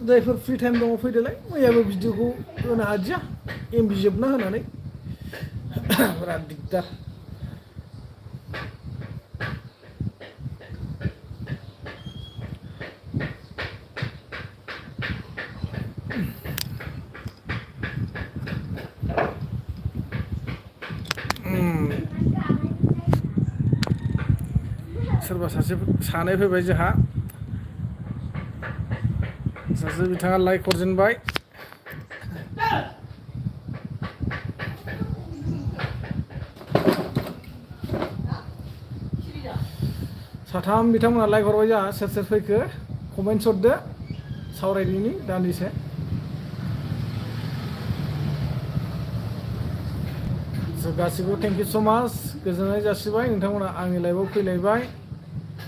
जायफोर free time दङ फैदोलाय मैयाबो भिडिअखौ होनो हादिया एमबि जोबना होनानै बिराद दिगदार सोरबा सानै फैबाय जोंहा सासे बिथाङा लाइक हरजेनबाय साथाम बिथांमोना लाइक हरबाय जोंहा सोर सोर फैखो कमेन्ट्स हरदो सावरायनायनि दान्दिसे गासिबो थेंक इउ स' माच गोजोननाय जासिबाय नोंथांमोना आंनि लाइभआव फैलायबाय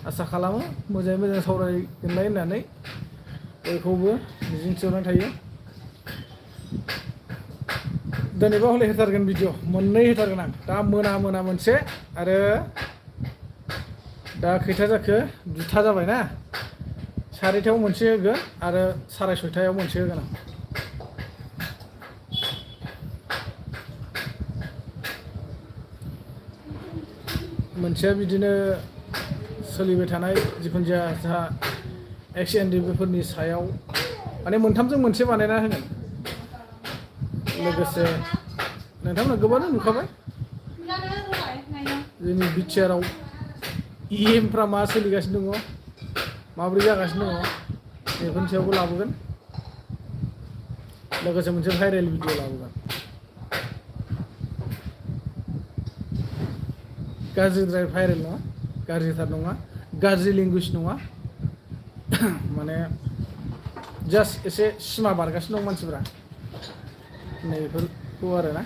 आसा खालामो मोजाङै मोजां सावरायगोनलाय होननानै बयखौबो मिजिंथिहरनाय थायो दिनैबा हले होथारगोन भिडिअ मोननै होथारगोन आं दा मोना मोनसे आरो दा खैथा जाखो 2था जाबाय ना 4:30 मोनसे होगोन आरो 6:30 मोनसे होगोन आं मोनसेया बिदिनो सोलिबाय थानाय जिखुनु जाया जोंहा XNDB-फोरनि सायाव माने मोनथामजों मोनसे बानायना होगोन लोगोसे नोंथांमोना गोबाङानो नुखाबाय जोंनि बिटिआरआव EMफ्रा मा सोलिगासिनो दङ माबोरै जागासिनो दङ बेफोरनि सायावबो लाबोगोन लोगोसे मोनसे भाइरेल भिडिअ लाबोगोन गाज्रिद्राय भाइरेल नङा गाज्रिथार नङा गाज्रि लेंगुवेज नङा माने जास्ट एसे सिमा बारगासिनो दं मानसिफ्रा नैफोरखौ आरो ना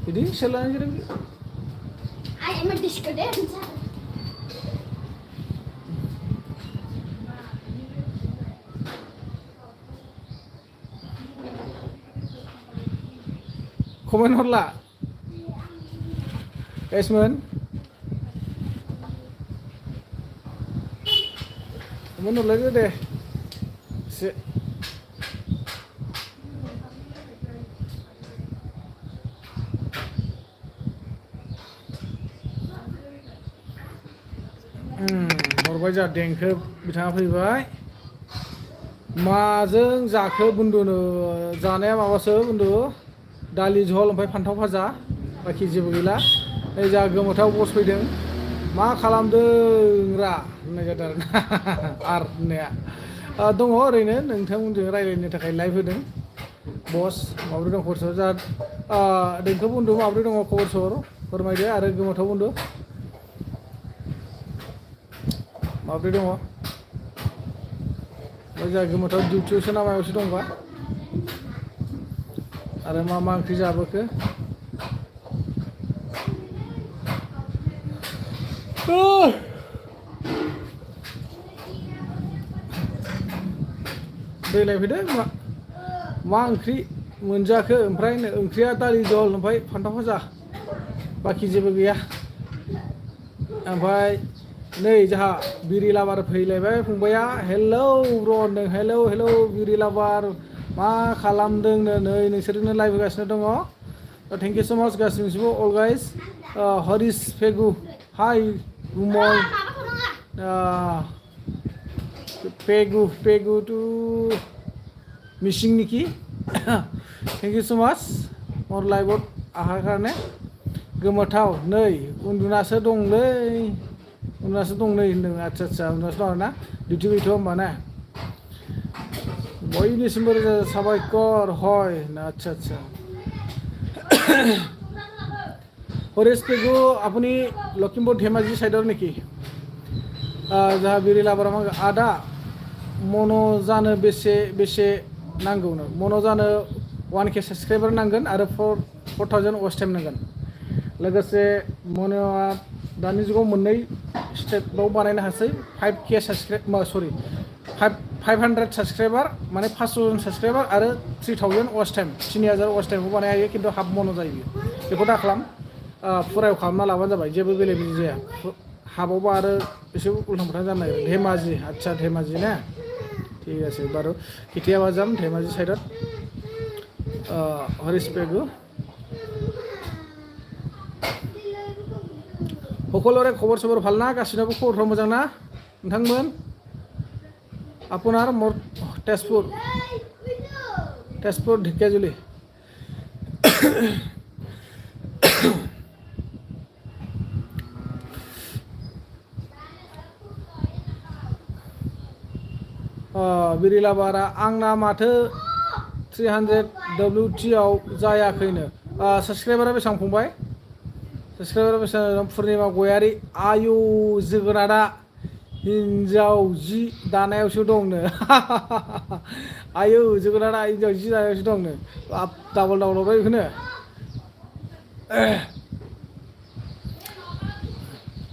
बिदि सोलायनो कमेन्ट हरला गाइसमोन कमेन्ट हरलायदो दे एसे हरबाय जा देंखो बिथाङा फैबाय माजों जाखो बुन्दुनो जानाया माबासो बुन्दु दालि झल ओमफ्राय फान्थाव भाजा बाखि जेबो गैला नै जा गोमोथाव बस फैदों मा खालामदों रा होननाय जादों आरो होननाया दङ ओरैनो नोंथांमोनजों रायज्लायनो थाखाय लाइभ होदों बस माबोरै दं खबर सबर जा देंखो बुन्दु माबोरै दङ खबर सबर फोरमायदो आरो गोमोथाव बुन्दु माबोरै दङ जा गोमोथाव डिउटियावसो ना मायावसो दंबा आरो मा ओंख्रि जाबोखो दै लायफैदो मा ओंख्रि मोनजाखो ओमफ्राय ओंख्रिया दालि जल ओमफ्राय फान्थाव भाजा बाखि जेबो गैया ओमफ्राय नै जोंहा बिरि लाबार फैलायबाय फंबाया हेलौ ब्र होनदों हेलौ बिरि लाबार मा खालामदों नै नोंसोरनो लाइभ होगासिनो दङ थेंक इउ स' माच गासिबो अल गाइस हरिस फेगु हाय रुमल पेगु टु मिसिं निखि थेंक इउ स' माच मर लाइभआव आहार कारणे गोमोथाव नै उन्दुनासो दंलै होनदों आदसा उन्दुनासो दं आरोना डिउटि गैथ'आ होमबा ना बयनिसिमबो रोजा साबायखर हय আচ্ছা हरेश पेगु আপুনি লখিমপুর ধেমাজি সাইডৰ নেকি যাহা बिरि लाबारा आदा मनो जानो बेसे नांगौनो मनो जानो 1K साबस्क्राइबार नांगोन आरो 4000 वाच टाइम नांगोन लोगोसे मनोआ दानि जुगाव मोननै स्टेपआव बानायनो हासै 5K साबस्क्राइब 500 साबस्क्राइबार माने 500 साबस्क्राइबार आरो 3000 वाच टाइम 3000 वाच टाइमखौ बानाय हायो खिन्थु हाफ मनो जायो बेखौ दा खालाम फुरायाव खालामना लाबानो जाबाय जेबो बेले बेजे जाया हाबावबा आरो एसे उल्थां फाल्थां जानो नागिरो धेमाजि आচ্ছা धेमाजि ना ঠিক আছে বাৰু কেতিয়াবা যাম ধেমাজি সাইডত হৰিস্পেগু সকলোৰে খবৰ চবৰ ভাল না গাसिनाबो खबरफ्रा मोजां ना नोंथांमोन আপোনাৰ মোৰ তেজপুৰ ঢেকিয়াজুলি बिरिलाबारा आंना माथो 300 WT आव जायाखैनो साबस्क्राइबारा बेसेबां फंबाय साबस्क्राइबारा बेसेबां पुर्निमा गयारि आयु जोगोनारा हिन्जाव जि दानायावसो दंनो आयु जोगोनारा हिन्जाव जि दानायावसो दंनो डाबल डाबल बेखौनो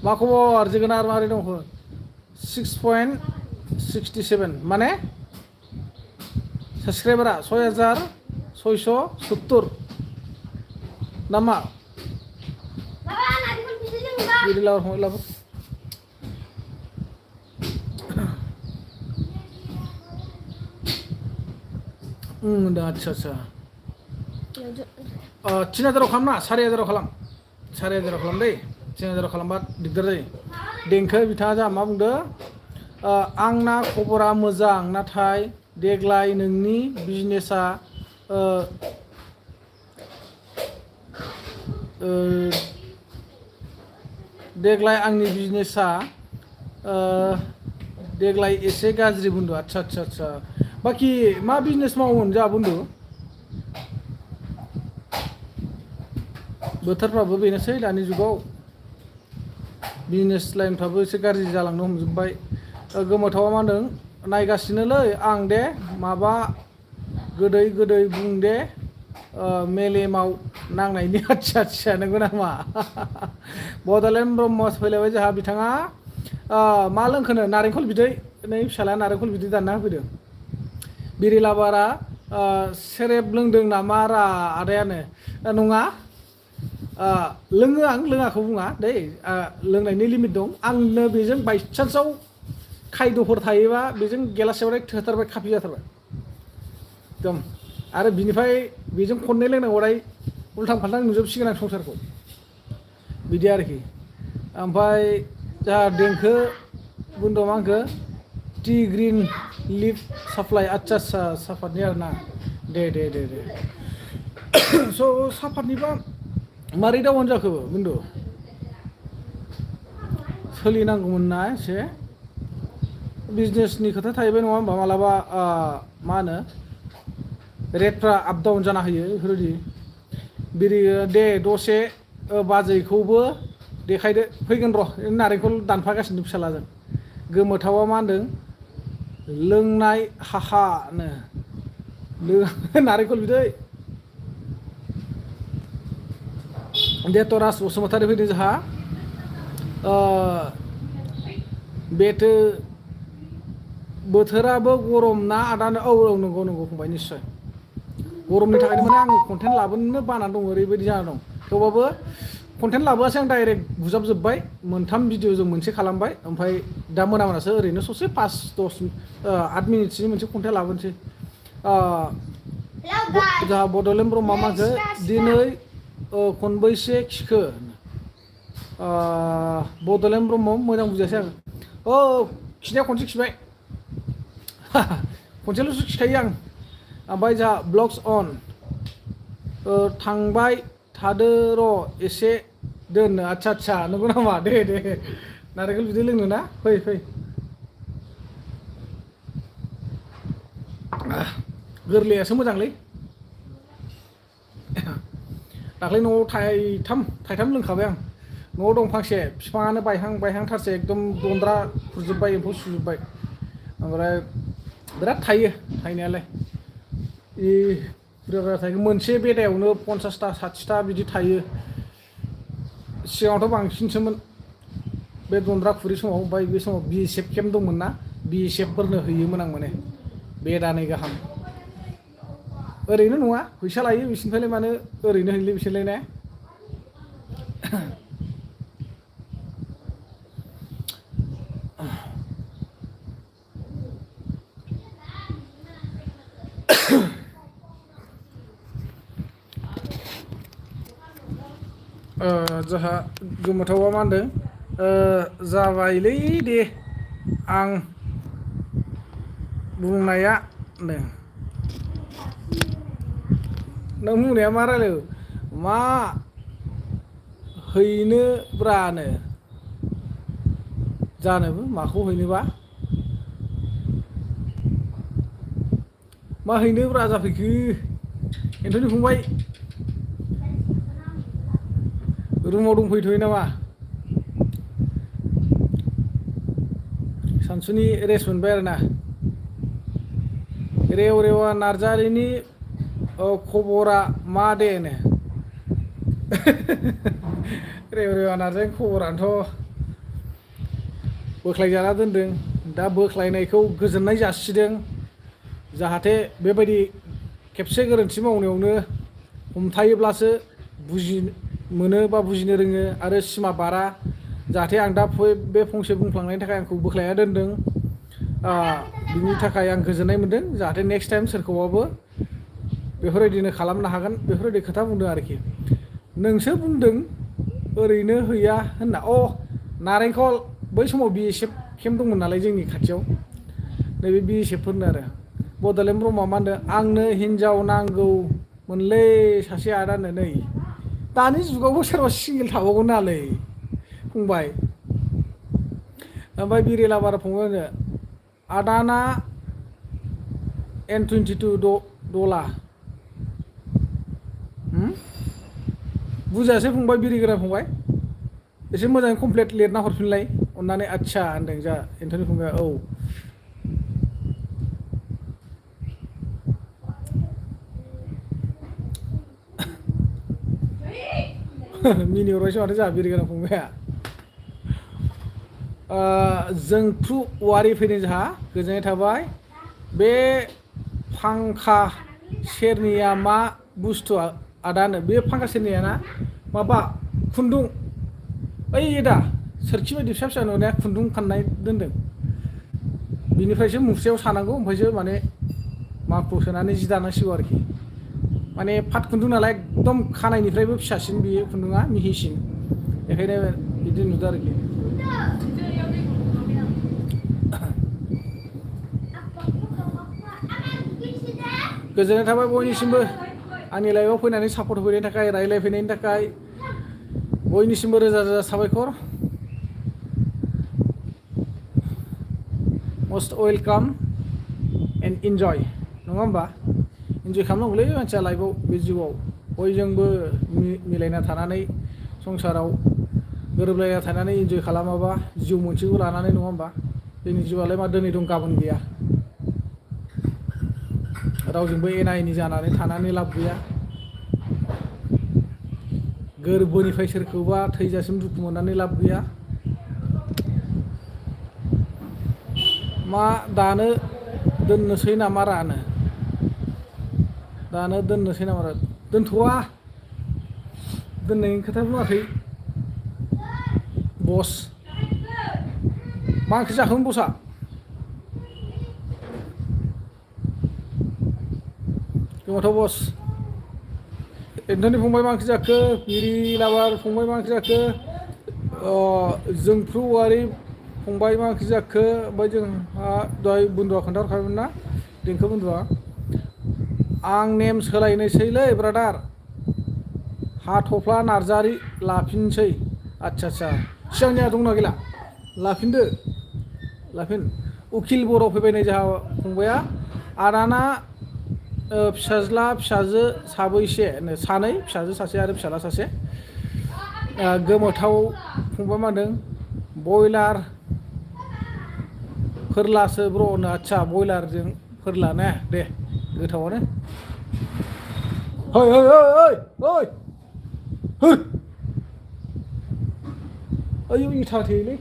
मा खबर जोगोनार मारै दं 6.67 माने साबस्क्राइबारा 6670 नामा बिरिलाबार आच्छा 3000 खालामना 4000 खालाम 4000 खालाम दै 3000 खालामबा दिगदार जायो देंखो बिथाङा जा मा बुंदो आंना खबरा मोजां नाथाय देग्लाय नोंनि बिजनेसा देग्लाय आंनि बिजनेसा देग्लाय एसे गाज्रि बुंदो आच्छा बाखि मा बिजनेस मावोमोन जा बुंदो बोथोरफ्राबो बेनोसै दानि जुगाव बिजनेस लाइनफ्राबो एसे गाज्रि जालांनो हमजोबबाय गोमोथावा मा होनदों नायगासिनोलै आं दे माबा गोदै बुं दे मेलेमाव नांनायनि आच्छा नंगौ नामा बड'लेण्ड ब्रह्म फैलायबाय जोंहा बिथाङा मा लोंखोनो नारेंखल बिदै नै फिसाला नारेंखल बिदै दानना होफैदों बिरिलाबारा सेरेब लोंदों नामा रा आदायानो नङा लोङो आं लोङाखौ बुङा दै लोंनायनि लिमिट दं आंनो बेजों बायचान्सआव खायद'फोर थायोबा बेजों गेलासेबाथाय थोथारबाय खाफि जाथारबाय एकदम आरो बिनिफ्राय बेजों खननै लोंनांगौथाय उल्थां फाल्थां नुजोबसिगोन आं संसारखौ बिदि आरोखि ओमफ्राय जोंहा देंखो बुंदों मा होनखो टि ग्रिन लिफ साप्लाइ आच्छा सापातनि आरो ना दे स' सापातनिबा मारै दाउन जाखो बुंदो सोलिनांगौमोन ना एसे बिजनेसनि खोथा थाहैबाय नङा होमबा मालाबा मा होनो रेटफ्रा आप डाउन जाना होयो बेफोरबायदि बिरि दे दसे बाजैखौबो देखायदो फैगोन र' नारेंखल दानफागासिनो फिसालाजों गोमोथावा मा होनदों लोंनाय हाहानो नारेंखल बिदै देतराज बसुमतारी फैदों जोंहा बेथो बोथोराबो गरम ना आदानो औ नंगौ फंबाय निस्सय गरमनि थाखायनो माने आं कन्टेन्ट लाबोनो बानानै दं ओरैबायदि जाना दं थेवबाबो कन्टेन्ट लाबोआसै आं डाइरेक्ट बुजाबजोब्बाय मोनथाम भिडिअ जों मोनसे खालामबाय ओमफ्राय दा मोनासो ओरैनो ससे 5-10 मिनिटसोनि मोनसे कन्टेन्ट लाबोनोसै जोंहा बड'लेण्ड ब्रह्मआ माखो दिनै खनबैसे खिखो बड'लेण्ड ब्रह्म मोजां बुजायासै आं खिनाया खनसे खिबाय खनसेल'सो खिखायो आं ओमफ्राय जोंहा ब्लग्स अन थांबाय थादो र' एसे दोननो आच्छा नंगौ नामा दे नारेंखल बिदै लोंनो ना फै गोरलैयासो मोजांलै दाख्लै न'आव थाइथाम लोंखाबाय आं न'आव दं फांसे बिफाङानो बायहांथारसै एकदम दन्द्रा खुरजोब्बाय एम्फौ सुजोब्बाय ओमफ्राय बिराद थायो थायनायालाय बुरजा थायो मोनसे बेदायावनो 50टा 60टा बिदि थायो सिगाङावथ' बांसिनसोमोन बे दन्द्रा खुरि समाव ओमफ्राय बे समाव BSF केम्प दंमोन ना BSFफोरनो हैयोमोन आं माने बेदानै गाहाम ओरैनो नङा फैसा लायो बिसोरनिफ्रायलाय मानो ओरैनो हैलै बिसोरलाय ना जोंहा गोमोथावा मा होनदों जाबायलै दे आं बुंनाया नों बुंनाया मा रायलायो मा हैनो ब्रानो जानोबो माखौ हैनोबा मा हैनो ब्रा जाफैखो एन्थ'नि फंबाय रुमाव दंफैथ'यो नामा सानसुनि रेस्ट मोनबाय आरोना रेव रेवा नार्जारिनि खबरा मा दे नो रेव रेवा नार्जारिनि खबरानोथ' बोख्लायजाना दोनदों दा बोख्लायनायखौ गोजोननाय जासिदों जाहाथे बेबायदि खेबसे गोरोन्थि मावनायावनो हमथायोब्लासो बुजिनो मोनो बा बुजिनो रोङो आरो सिमा बारा जाहाथे आं दा बे फंसे बुंफ्लांनायनि थाखाय आंखौ बोख्लायना दोनदों बिनि थाखाय आं गोजोननाय मोनदों जाहाथे नेक्स्ट टाइम सोरखौबाबो बेफोरबायदिनो खालामनो हागोन बेफोरबायदि खोथा बुंदों आरोखि नोंसो बुंदों ओरैनो हैया होनना नारेंखल बै समाव BSF केम्प दंमोन नालाय जोंनि खाथियाव नैबे BSFफोरनो आरो बड'लेण्ड ब्रह्मआ मा होनदों आंनो हिनजाव नांगौमोनलै सासे आदानो नै दानि जुगावबो सोरबा सिंगेल थाबावगोन नालै फंबाय ओमफ्राय बिरेलाबार फंबाय होनो आदाना N22 डला बुजायासै फंबाय बिरिगोरा फंबाय एसे मोजाङै कमप्लिट लिरना हरफिनलाय अननानै आदसा होनदों जा एन्थ'नि फंबाया औ मिनि हरबायसो माथो जोंहा बिरिगोरा फंबाया जोंफ्रु औवारि फैदों जोंहा गोजोननाय थाबाय बे फांखा सेरनिया मा बुस्थु आदानो बे फांखा सेरनिया ना माबा खुन्दुं ओइ दा सोरखि बायदि फिसा फिसा नुनाया खुन्दुं खाननाय दोनदों बिनिफ्रायसो मुस्रियाव सानांगौ ओमफ्रायसो माने माखु सोनानै जि दानांसिगौ आरोखि माने फाट खुन्दुं नालाय एकदम खानायनिफ्रायबो फिसासिन बियो खुन्दुङा मिहिसिन बेखायनो बिदि नुदों आरोखि गोजोननाय थाबाय बयनिसिमबो आंनि लाइभआव फैनानै सापर्ट होफैनायनि थाखाय रायज्लायफैनायनि थाखाय बयनिसिमबो रोजा रोजा साबायखर मस्ट वेलकाम एन्ड इन्जय नङा होमबा इन्जय खालामनांगौलै मानसिया लाइफआव बे जिउआव बयजोंबो मिलायना थानानै संसाराव गोरोबलायना थानानै इन्जय खालामाबा जिउ मोनसेखौ लानानै नङा होमबा जोंनि जिउआलाय मा दिनै दं गाबोन गैया रावजोंबो एना एनि जानानै थानानै लाब गैया गोरबोनिफ्राय सोरखौबा थैजासिम दुखु मोननानै लाब गैया मा दानो दोननोसै नामा रानो दानो दोननोसै नामा दोनथ'वा दोननायनि खोथा बुङाखै बस मा ओंख्रि जाखोमोन बसआ गोमोथाव बस एन्थ'नि फंबाय मा ओंख्रि जाखो बिरि लाबार फंबाय मा ओंख्रि जाखो जोंफ्रु औवारि फंबाय मा ओंख्रि जाखो ओमफ्राय जोंहा दहाय बुन्दुआ खोन्थाहरखाबायमोन ना देंखो बुन्दुआ आं नेम सोलायनोसैलै ब्रादार हाथफ्ला नार्जारि लाफिनसै आदसा सिगांनिया दंना गैला लाफिनदो लाफिन उखिल बर' फैबाय नै जोंहा फंबाया आदाना फिसाज्ला फिसाजो साबैसे सानै फिसाजो सासे आरो फिसाला सासे गोमोथाव फंबाय मा होनदों बयलार फोरलासो ब्र' होनो आदसा बयलारजों फोरला ने दे गोथावानो ओइ ओइ इथा थेयोलै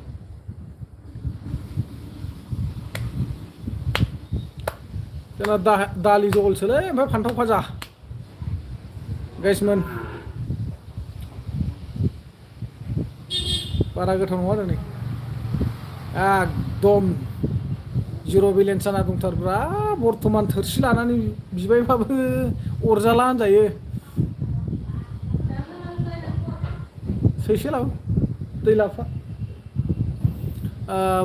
जोंना दालि जहलसोलै ओमफ्राय फान्थाव फाजा गाइसमोन बारा गोथाव नङा आरो नै एकदम जिर' बेलेन्स जाना दंथारब्रा बर्थमान थोरसि लानानै बिबायबाबो अरजाला होनजायो सैसे लाबो दै लाबफा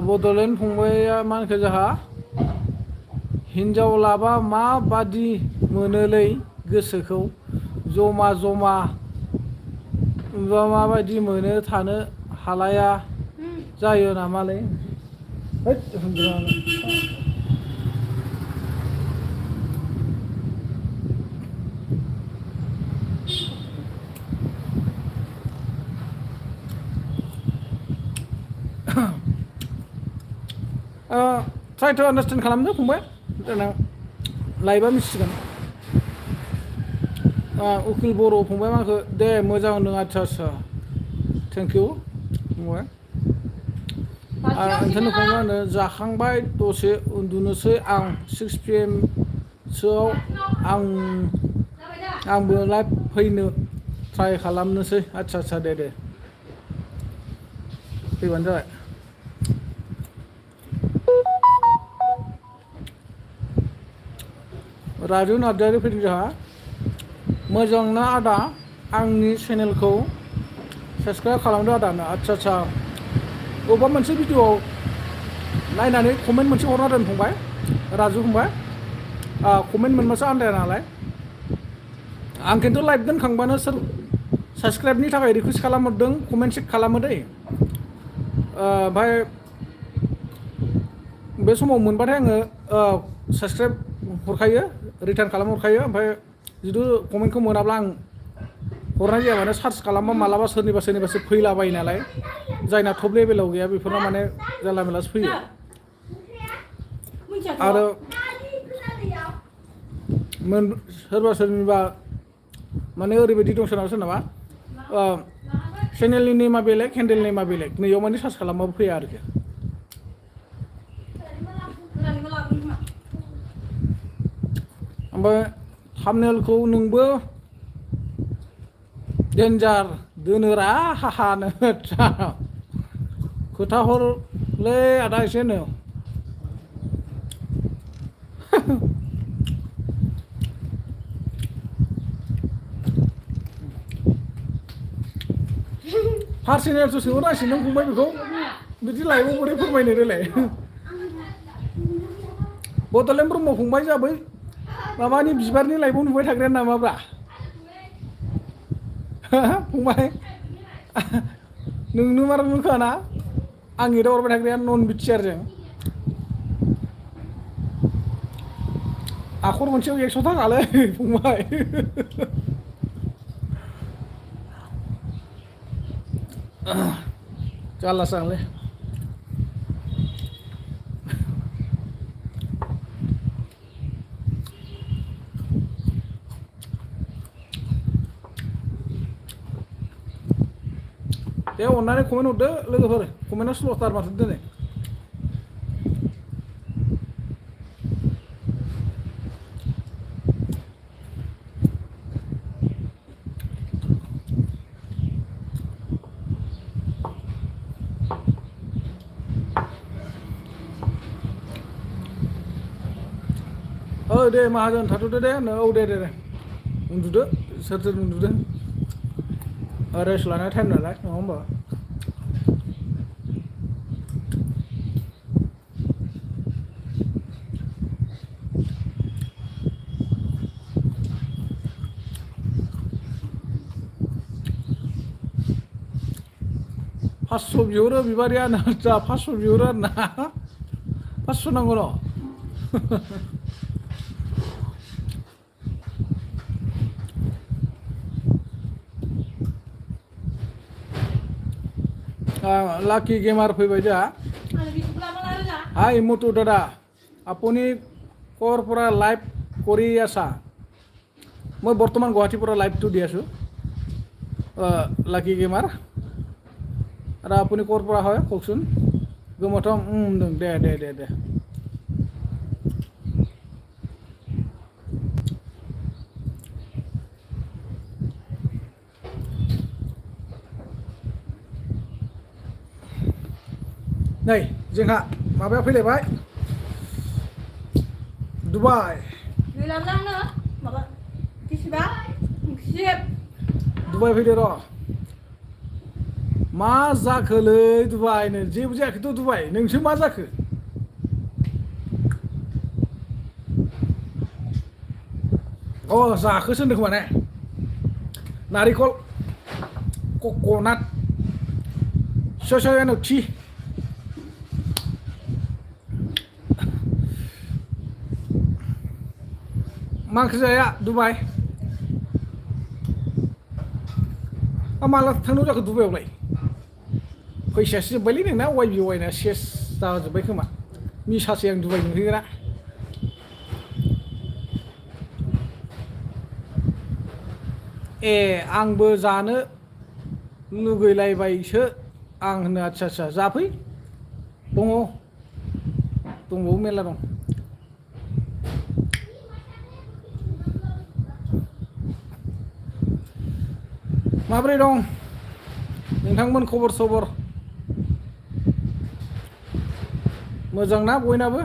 बड'लेण्ड फंबाया मा होनखो जोंहा हिनजाव लाबा माबादि मोनोलै गोसोखौ जमा जमा माबायदि मोनो थानो हालाया जायो नामालै try to understand खालामदो फंबाय देनां लाइभआ मिथिगोन उकिल बर' फंबाय माखो दे मोजां होनदों आच्छा आच्छा थेंक इउ फंबाय ओंखायनो फंबाय होनो जाखांबाय दसे उन्दुनोसै आं 6 PM सोआव आंबो लाइभ फैनो ट्राइ खालामनोसै आच्छा आच्छा दे फैबानो जाबाय राजु नार्जारि फैदों जोंहा मोजां ना आदा आंनि चेनेलखौ साबस्क्राइब खालामदो आदानो आच्छा आच्छा बबेबा मोनसे भिडिअ'आव नायनानै कमेन्ट मोनसे हरना दोन फंबाय राजु फंबाय कमेन्ट मोनबासो आन्दाया नालाय आं खिन्थु लाइभ दोनखांबानो सोर साबस्क्राइबनि थाखाय रिकुवेस्ट खालामहरदों कमेन्ट चेक खालामो दै ओमफ्राय बे समाव मोनबाथाय आङो साबस्क्राइब हरखायो रिटार्न खालामहरखायो ओमफ्राय जुदि कमेन्टखौ मोनाब्ला आं हरनाय जाया माने सार्च खालामबा मालाबा सोरनिबासो फैलाबायो नालाय जायना टप लेभेलाव गैया बेफोरना माने जानला मेनलासो फैयो आरो सोरनिबा माने ओरैबायदि दं सोरनाबा चेनेलनि नेमा बेलेग हेन्डेल नेमा बेलेग नैयाव माने सार्च खालामबाबो फैया आरोखि ओमफ्राय थाम्बनेलखौ नोंबो डेन्जार दोनोरा हाहानो खोथा हरलै आदा एसेनो पार्सनेलसो सोंहरनांसिगोन नों फंबाय बेखौ बिदि लाइभआव बोरै फोरमायनो देलाय बड'लेण्ड ब्रह्म फंबाय जाबै माबानि बिबारनि लाइभआव नुबाय थाग्राया नामाब्रा फंबाय नोंनो मार नुखाना आं एदाव हरबाय थाग्राया नन बिटिआरजों आखर मोनसेयाव 100 थाखालै फंबाय जारलासो आंलै दे अननानै कमेन्ट हरदो लोगोफोर कमेन्टआ स्ल'थार माथो दिनै दे माहाजोन थाथ'दो दे औ दे उन्दुदो सोर उन्दुदो रेस्ट लानाय टाइम नालाय नङा होमबा पास्स' बिहरो बिबारिया ना 500 बिहरो आरो ना 500 नांगौ र' লাকি গেমার ফেবাই যা হাই মটু দাদা আপুনি ক'ৰ পৰা লাইভ কৰি আছা মই বৰ্তমান গুৱাহাটীৰ পৰা লাইভটো দি আছোঁ লাকি গেমাৰ আৰু আপুনি ক'ৰ পৰা হয় কওকচোন গোমথম দে नै जोंहा माबाया फैलायबाय दुबाइ दुबाइ फैदो र' मा जाखोलै दुबाइनो जेबो जायाखैथ' दुबाइ नोंसो मा जाखो अ जाखोसो होनदों खोमा ने नारिखल कक'नाट सयनथि मा ओंख्रि जाया दुबाइ माला थांनांगौ जाखो दुबाइआवलाय फैसायासो जोब्बायलै नोंना वाइ बि वाइना सेस जाजोब्बाय खोमा मिसासै आं दुबाइ नुहैग्रा ए आंबो जानो लुगैलायबायसो आं होनो आच्छा आच्छा जाफै दङ दंबावो मेरला दं माबोरै दं नोंथांमोन खबर सबर मोजां ना बयनाबो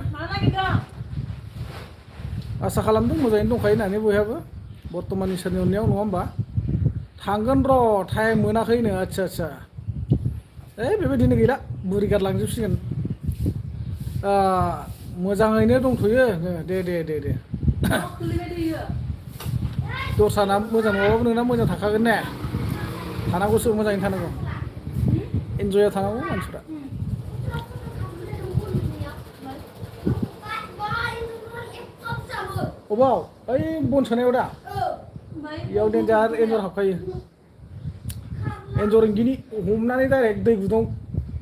आसा खालामदों मोजाङैनो दंखायो होननानै बयहाबो बर्थमान इसोरनि अननायाव नङा होमबा थांगोन र' टाइम मोनाखैनो आच्छा आच्छा बेबायदिनो गैला बुरि गारलांजोबसिगोन मोजाङैनो दंथ'यो दे दे दे दे दस्राना मोजां नङाबाबो नोंना मोजां थाखागोन ने थानांगौसो मोजाङैनो थानांगौ इन्जयआव थानांगौ मानसिफ्रा अबाव ओइ बन सोनायाव दा इयाव देन्जार एन्जर हाबखायो एन्जर इंगिनि हमनानै डाइरेक्ट दै गुदुं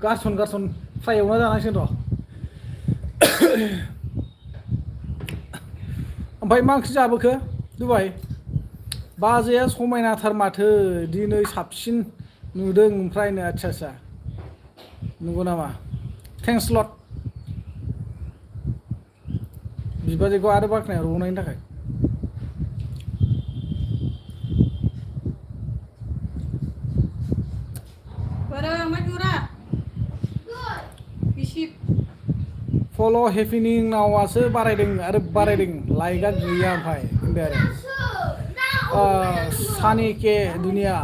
गारसन गारसन फ्राय एवना जानांसिगोन र' ओमफ्राय मा ओंख्रि जाबोखो दुबाइ बाजैया समायनाथार माथो दिनै साबसिन नुदों ओमफ्रायनो आच्छा आच्छा नंगौ नामा थेंक्स लट बिबाजैखौ आरो बाख्नाय हरबावनायनि थाखाय फल' हेपिनिं नावासो बारायदों आरो बारायदों लाइकआ गैया ओमफ्राय होनदो आरो सानि के दुनिया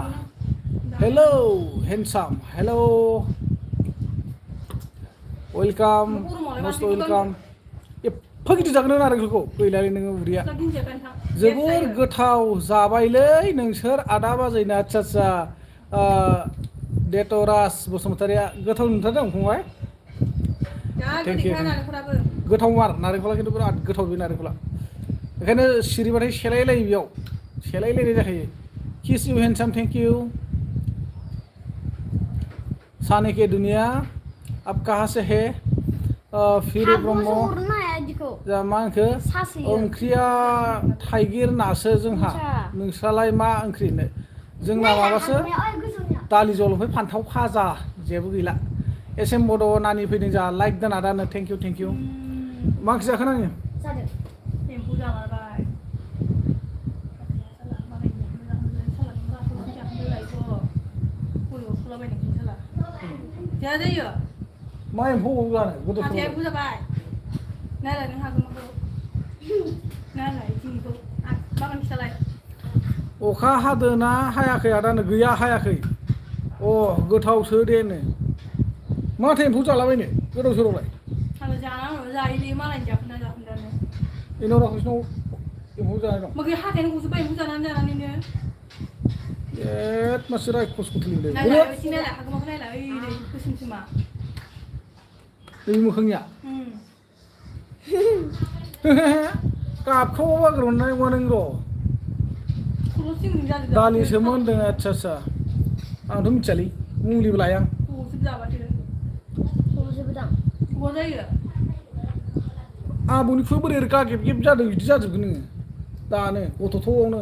hello handsome hello welcome must welcome एफा गिदिर जागोन नारेंखलखौ गैलालै नोङो उदैया जोबोर गोथाव जाबायलै नोंसोर आदा बाजैनो आच्छा आच्छा देतराज बसुमतारिया गोथाव नुथारदों फंबाय गोथाव मार नारेंखला खिन्थु बिराद गोथाव बे नारेंखला बेखायनो सिरिबाथाय सेलायलायो बेयाव सेलायलायनाय जाखायो किस इउ हेन्डसाम थेंक इउ साने के दुनिया आप कहाँ से है फिर ब्रह्म मा होनखो ओंख्रिया थाइगिर नासो जोंहा नोंस्रालाय मा ओंख्रिनो जोंना माबासो दालि जल ओमफ्राय फान्थाव फाजा जेबो गैला एसेम बड' नानि फैदों जोंहा लाइक दोना दानो थेंक इउ मा ओंख्रि जाखो नाङो मा एम्फौ जानो गोदोर अखा हादोना हायाखै आदानो गैया हायाखै अ गोथावसो देनो माथो एम्फौ जालाबायनो गोदाव सोरावलाय इनाव राखोसिनाव एम्फौ जानाय दं एद मासि रायखस कुथुलिलै नोंनि मोखांनिया गाबखावा बाग्रावनाय नङा नों र' दालिसोमोन होनदों आच्छा आच्छा आंथ' मिथियालै मुलिबो लाया आं आबौनिख्रुइ बोरै गागेब गेब जादों बिदि जाजोबगोन नोङो दानो गथ'थ'आवनो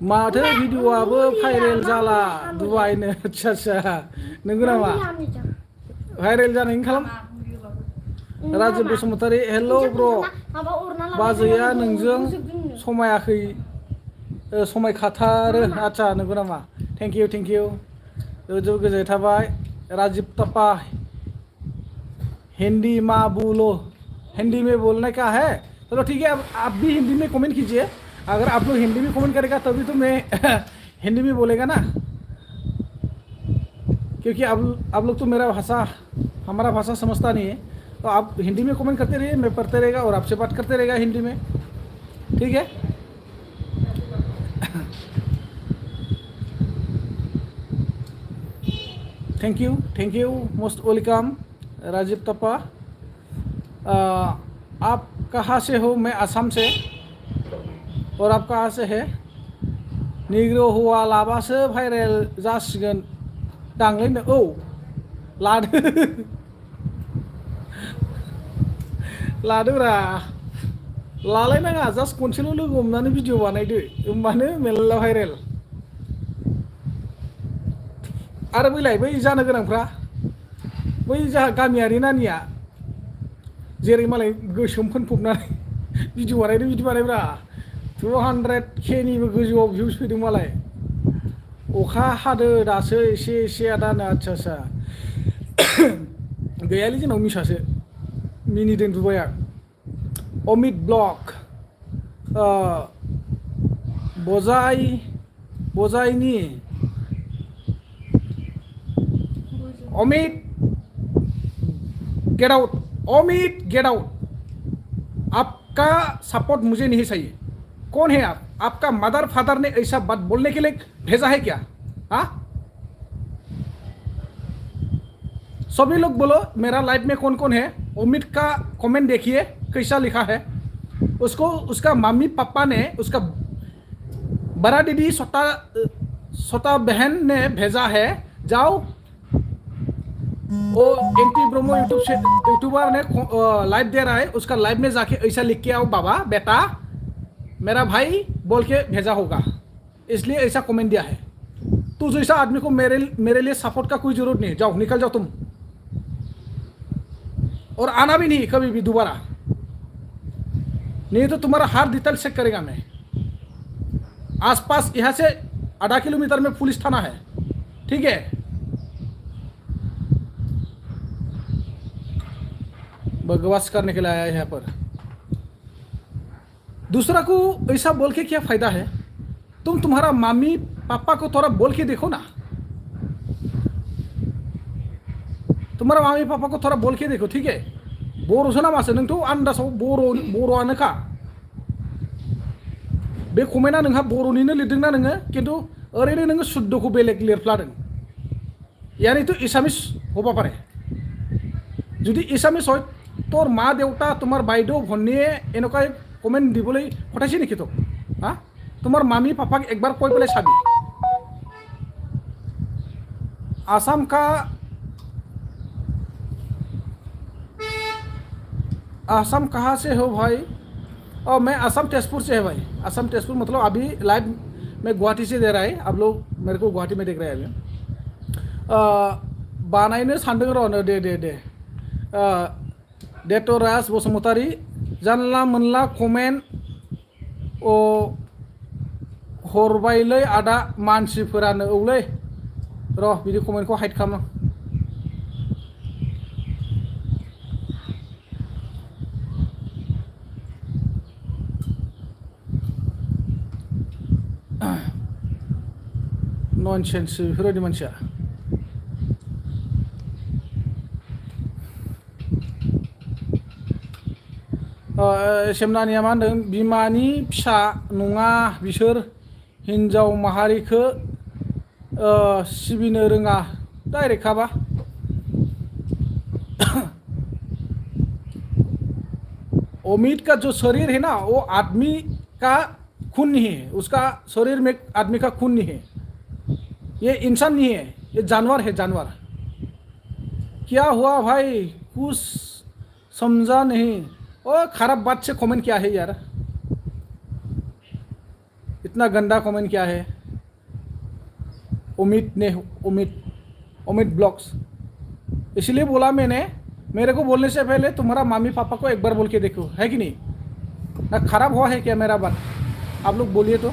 माथो भिडिअ'आबो भाइरेल जाला दुबाइनो आच्छा आच्छा नंगौ नामा भाइरेल जानायनि खालाम राजिब बसुमतारी हेलौ ब्र' बाजैया नोंजों समायाखै समायखाथारो आच्छा नंगौ नामा थेंक इउ जो गोजोननाय थाबाय राजीव तपा हिंदी माँ बोलो हिंदी में बोलने का है चलो ठीक है अब आप भी हिंदी में कमेंट कीजिए अगर आप लोग हिंदी में कमेंट करेगा तभी तो मैं हिंदी में बोलेगा ना क्योंकि आप लोग तो मेरा भाषा हमारा भाषा समझता नहीं है तो आप हिंदी में कमेंट करते रहिए मैं पढ़ते रहेगा और आपसे बात करते रहेगा हिंदी में ठीक है thank you most welcome Rajiv Thapa आप कहाँ से हो मैं असम से और आप कहाँ से है निग्रो हुआ लाबासो भाइरेल जासिगोन दांलायनो औ लादो लादोब्रा लालायनाङा जास्ट खनसेल' लोगो हमनानै भिडिअ बानायदो होमबानो मेल्ला भाइरेल आरो बै जानो गोनांफ्रा बै जाहा गामियारि नानिया जेरै मालाय गोसोम फोनफबनानै भिडिअ बानायदों बिदि बानायब्रा 200K निबो गोजौआव भिउस फैदों मालाय अखा हादो दासो एसे आदानो आच्छा गैयालै जोंनाव मिसासो मिनिदों दुबाया अमित ब्लग बजायनि अमित गेट आउट आपका सपोर्ट मुझे नहीं चाहिए कौन है आपका मदर फादर ने ऐसा बात बोलने के लिए भेजा है क्या हाँ सभी लोग बोलो मेरा लाइफ में कौन कौन है अमित का कमेंट देखिए कैसा लिखा है उसको उसका मम्मी पापा ने उसका बड़ा दीदी छोटा बहन ने भेजा है जाओ वो एंटी ब्रह्मो यूट्यूबर ने लाइव दे रहा है उसका लाइव में जाके ऐसा लिख के आओ बाबा बेटा मेरा भाई बोल के भेजा होगा इसलिए ऐसा कमेंट दिया है तो जैसा आदमी को मेरे लिए सपोर्ट का कोई जरूरत नहीं जाओ निकल जाओ तुम और आना भी नहीं कभी भी दोबारा नहीं तो तुम्हारा हर डिटेल चेक करेगा मैं आसपास यहाँ से आधा किलोमीटर में पुलिस थाना है ठीक है बकवास करने के लिए आया है यहाँ पर दूसरा को ऐसा बोल के क्या फायदा है तुम्हारा मम्मी पापा को थोड़ा बोल के देखो ना तुम्हारा मम्मी पापा को थोड़ा बोल के देखो ठीक है बर'सो नामासो नोंथ' आन्दासाव बर'आनोखा बे कमेन्टआ नोंहा बर'निनो लिरदोंना नोङो खिन्थु ओरैनो नोङो शुद्धखौ बेलेग लिरफ्लादों यानिथ' एसामिस होबा पारे যদি এসামিস হয় তোর মা দেউতা তোমার বাইদেউ ভনীয়ে এনেকুৱা কমেন্ট দিবলৈ পঠাইছে নেকি তোক হা তোমার মামি পাপাক একবার কৈ পেলাই চাবি आसाम कहाँ से हो भाई और मैं आसाम तेजपुर से है भाई आसाम तेजपुर मतलब अभी लाइव में गुवाहाटी से दे रहा है आप लोग मेरे को गुवाहाटी में देख रहे हैं अभी बानायनो सानदों र' दे डेटराज बसुमतारी जानला मोनला कमेन्ट हरबायलै आदा मानसिफोरानो औलै र' बिदि कमेन्टखौ हाइड खालाम ननसेन्स बेफोरबायदि मानसिया सेमनानिया मा होनदों बिमानि फिसा नङा बिसोर हिन्जाव माहारिखौ सिबिनो रोङा डाइरेक्ट खाबा अमित का जो शरीर है ना वो आदमी का खून नहीं है उसका शरीर में आदमी का खून नहीं है ये इंसान नहीं है ये जानवर है जानवर क्या हुआ भाई कुछ समझा नहीं ओ खराब बात से कमेंट क्या है यार इतना गंदा कमेंट क्या है अमित ब्लॉग्स इसलिए बोला मैंने मेरे को बोलने से पहले तुम्हारा मम्मी पापा को एक बार बोल के देखो है कि नहीं ना खराब हुआ है क्या मेरा बात आप लोग बोलिए तो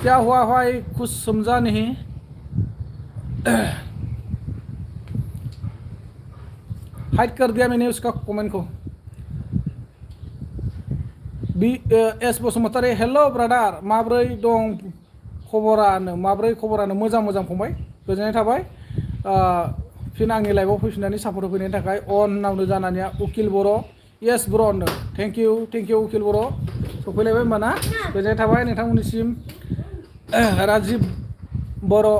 क्या हुआ भाई कुछ समझा नहीं हाइड कर दिया मैंने उसका कमेंट को। एस बसुमतारी हेलो ब्रादार माब्रै दं खबरानो माब्रै खबरानो मोजां मोजां फंबाय गोजोननाय थाबाय फिन आंनि लाइभआव फैफिननानै सापर्ट होफैनायनि थाखाय अन नावनो जानानिया उकिल बर' येस ब्र' होनदों थेंक इउ उकिल बर' सफैलायबाय होमबा ना गोजोननाय थाबाय नोंथांमोननिसिम राजिब बर'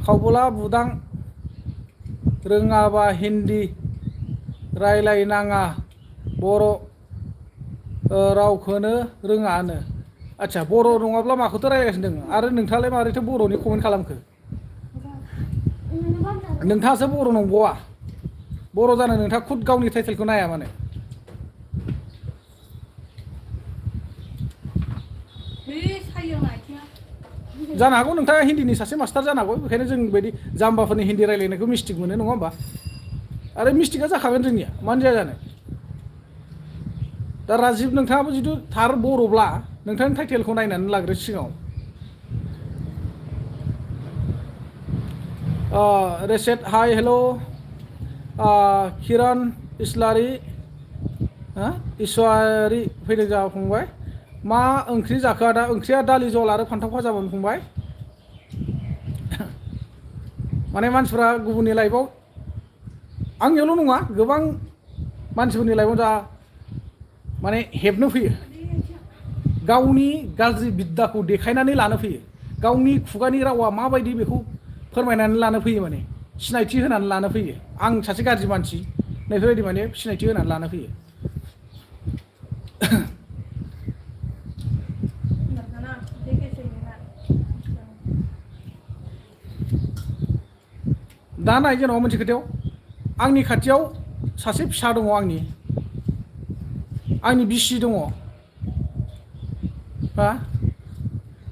खावब्ला बुदां रोङाबा हिन्दी रायलायनाङा बर' रावखौनो रोङानो आच्छा बर' नङाब्ला माखौथो रायलायगासिनो दङ आरो नोंथाङालाय मारैथो बर'नि कमेन्ट खालामखो नोंथाङासो बर' नंबावा बर' जानो नोंथाङा खुद गावनि टाइटेलखौ नाया माने जानो हागौ नोंथाङा हिन्दीनि सासे मास्टार जानो हागौ बेखायनो जों बायदि जाम्बाफोरनि हिन्दी रायलायनायखौ मिस्टेक मोनो नङा होमबा आरो मिस्टेकआ जाखागोन जोंनिया मानो जाया जानो दा राजिब नोंथाङाबो जुदि थार बर'ब्ला नोंथांनि टाइटेलखौ नायनानै लाग्रो सिगाङाव रेसेट हाय हेल' किरण इस्लारि इसवारि फैदों जा फंबाय मा ओंख्रि जाखो आदा ओंख्रिया दालि जल आरो फान्थाव फाजामोन फंबाय माने मानसिफ्रा गुबुननि लाइफआव आंनियावल' नङा गोबां मानसिफोरनि लाइफआव जा माने हेबनो फैयो गावनि गाज्रि बिद्दाखौ देखायनानै लानो फैयो गावनि खुगानि रावा माबायदि बेखौ फोरमायनानै लानो फैयो माने सिनायथि होनानै लानो फैयो आं सासे गाज्रि मानसि नैफोरबायदि माने सिनायथि होनानै लानो फैयो दा नाय जेनेबा मोनसे खोथायाव आंनि खाथियाव सासे फिसा दङ आंनि बिसि दङ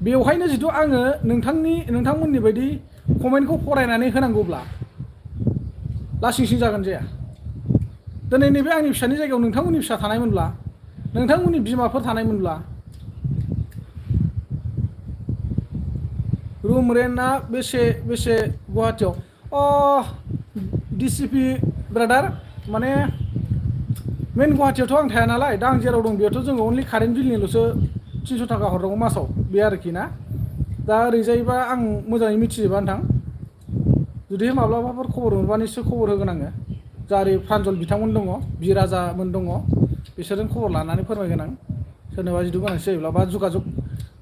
बेवहायनो जिथु आङो नोंथांमोननि बायदि कमेन्टखौ फरायनानै होनांगौब्ला लासिंसिं जागोन जाया दिनै नैबे आंनि फिसानि जायगायाव नोंथांमोननि फिसा थानायमोनब्ला नोंथांमोननि बिमाफोर थानायमोनब्ला रुम रेन्टआ बेसे गुवाहाटियाव डिसिपि ब्रादार माने मेन गुवाहाटियावथ' आं थाया नालाय दा आं जेराव दं बेयावथ' जोङो अनलि कारेन्ट बिलनिल'सो 300 थाखा हरनांगौ मासाव बे आरोखि ना दा ओरैजायबा आं मोजाङै मिथिजोबा नोंथां जुदि माब्लाबाफोर खबर मोनबा निश्चय खबर होगोन आङो जारै प्रान्जल बिथांमोन दङ बिराजामोन दङ बिसोरजों खबर लानानै फोरमायगोन आं सोरनोबा जुदि गोनांथि जायोब्ला बा जगाजग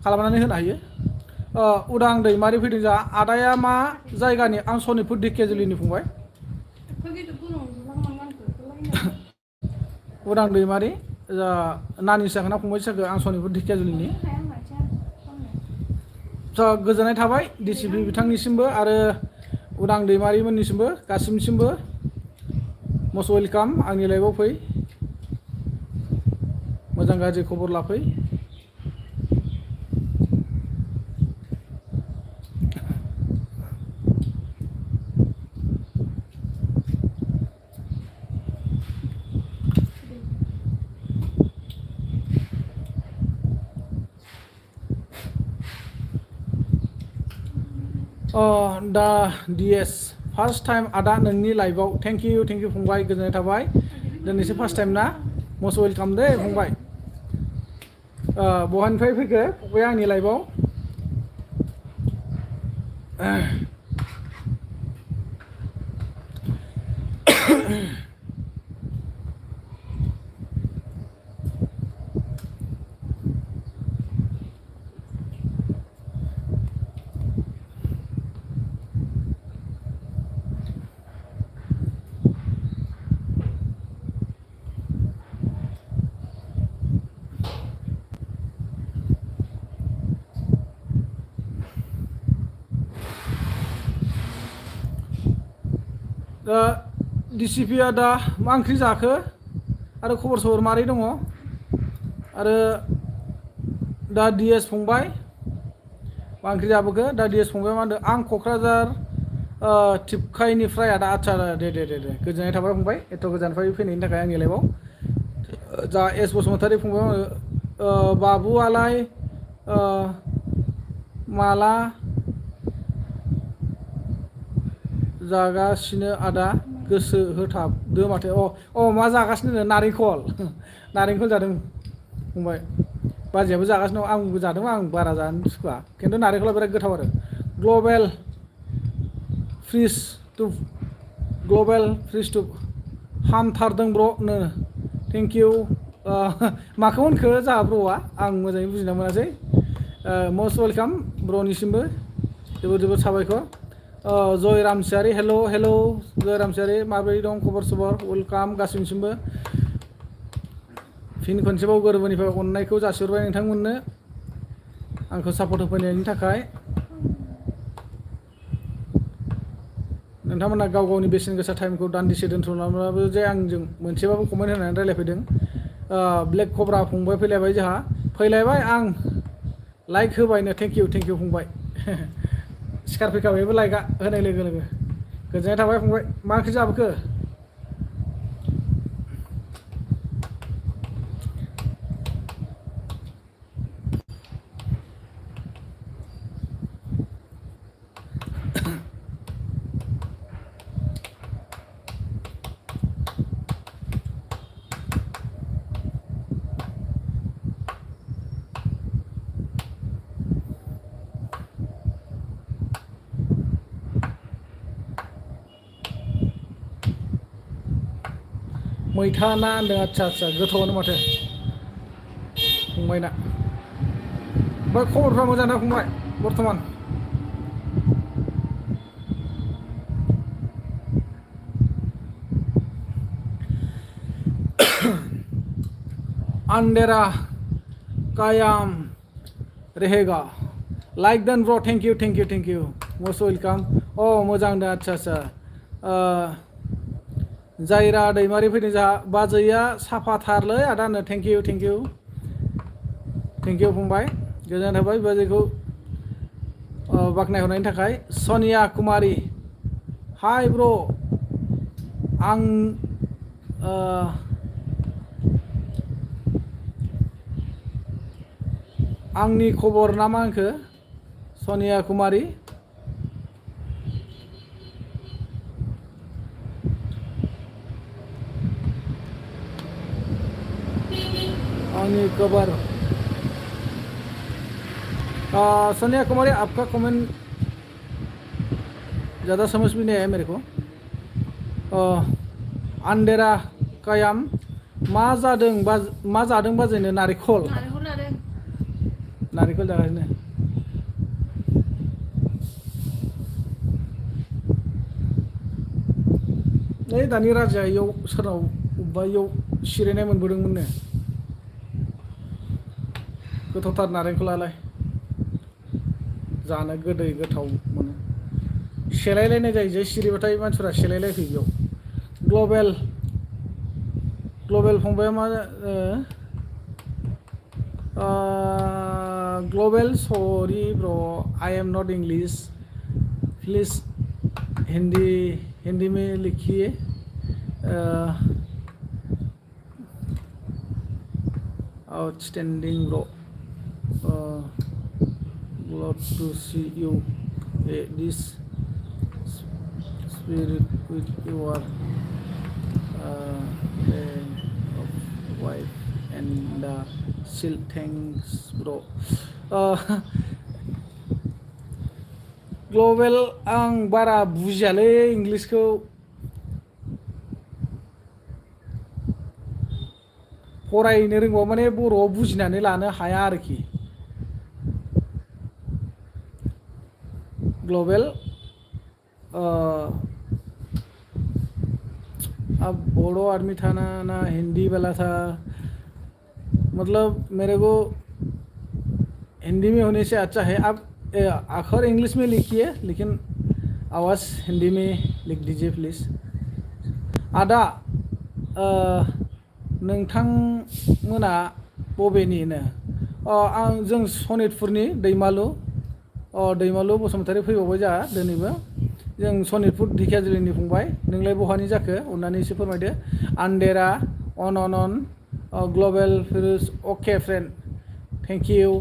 खालामनानै होनो हायो उदां दैमारि फैदों जा आदाया मा जायगानि आं सनितपुर ढेकियाजुलिनि फंबाय उदां दैमारि नानि साखोना फंबाय साखो आं सनितपुर ढेकियाजुलिनि गोजोननाय थाबाय डिसिपि बिथांनिसिमबो आरो उदां दैमारि मोननिसिमबो गासिमनिसिमबो मस्ट वेलकाम आंनि लाइभआव फै मोजां गाज्रि खबर लाफै दा डिएस फार्स्ट टाइम आदा नोंनि लाइभआव थेंक इउ फंबाय गोजोननाय थाबाय दिनैसो फार्स्ट टाइम ना मस्ट वेलकाम दे फंबाय बहानिफ्राय फैखो फंबाया आंनि लाइभआव डिसिपिया दा मा ओंख्रि जाखो आरो खबर सबर मारै दङ आरो दा डिएस फंबाय मा ओंख्रि जाबोखो दा डिएस फंबाय मा होनदों आं क'क्राझार टिपकाइनिफ्राय आदा आच्छा दे गोजोननाय थाबाय फंबाय एथ' गोजाननिफ्राय फैनायनि थाखाय आंनि लाइभआव जा एस बसुमतारी फंबाय बाबुआलाय माला जागासिनो आदा गोसो होथाबदो माथो मा जागासिनो नारेंखल नारेंखल जादों फंबाय बाजैयाबो जागासिनो दं आंबो जादों आं बारा जानो सुखुवा खिन्थु नारेंखला बिराद गोथाव आरो ग्लबेल फ्रिज टु हामथारदों ब्र'नो थेंक इउ माखौ होनखो जाहा ब्र'आ आं मोजाङै बुजिना मोनासै मस्ट वेलकाम ब्र'निसिमबो जोबोद जोबोद साबायखर जय रामसियारि हेल' जय रामसियारि माबोरै दं खबर सबर वेलकाम गासिनिसिमबो फिन खनसेबाव गोरबोनिफ्राय अननायखौ जासिहरबाय नोंथांमोननो आंखौ सापर्ट होफैनायनि थाखाय नोंथांमोना गाव गावनि बेसेन गोसा टाइमखौ दान्दिसे दोनथ'नानैब्लाबो जे आंजों मोनसेबाबो कमेन्ट होनानै रायज्लायफैदों ब्लेक कब्रा फंबाय फैलायबाय जोंहा फैलायबाय आं लाइक होबायनो थेंक इउ फंबाय सिखारफैखाबायबो लाइकआ होनाय लोगो लोगो गोजोननाय थाबाय फंबाय मा ओंख्रि जाबोखो मैथा ना होनदों आदसा गोथावआनो माथो फंबायना ओमफ्राय खबरफ्रा मोजां ना फंबाय बर्थमान आन्देरा कायाम रहेगा लाइक देन ब्र थेंक इउ मस्ट वेलकाम मोजां दे आदसा जायरा दैमारि फैदों जोंहा बाजैया साफाथारलै आदानो थेंक इउ फंबाय गोजोननाय थाबाय बाजैखौ बाख्नायहरनायनि थाखाय सनिया कुमारी हाय ब्र आं आंनि खबर ना मा होनखो सनिया कुमारी आंनि खबर सोनिया कुमारी आपका कमेंट ज़्यादा समझ भी नहीं आया मेरे को आन्देरा कायाम मा जादों बाजैनो नारेंखल जागासिनो नै दानि राजाया इयाव सोरनाव अबेबा इयाव सिरायनाय मोनबोदोंमोननो गोथावथार नारेंखलालाय जानो गोदै गोथाव मोनो सेलायलायनाय जायो जे सिरिबाथाय मानसिफोरा सेलायलायफैयो बेयाव ग्लबेल फंबाया मा ग्लबेल sorry bro I am not English please Hindi में लिखिए outstanding bro glad to see you this spirit with your wife and still thanks bro global आं बारा बुजियालै इंग्लिशखौ फरायनो रोंबाबो माने बर'आव बुजिनानै लानो हाया आरोखि ग्लोबल अब बोडो आदमी था ना हिंदी वाला था मतलब मेरे को हिंदी में होने से अच्छा है आप अक्षर इंग्लिश में लिखिए लेकिन आवाज़ हिंदी में लिख दीजिए प्लीज़ आदा नोंथांमोना बबेनिनो आं जों सनितपुरनि दैमालु दैमालु बसुमतारी फैबावबाय जोंहा दिनैबो जों सनितपुर ढेकियाजुलिनि फंबाय नोंलाय बहानि जाखो अननानै एसे फोरमायदो आन्देरा अन ग्लबेल फिरुज अके फ्रेन्ड थेंक इउ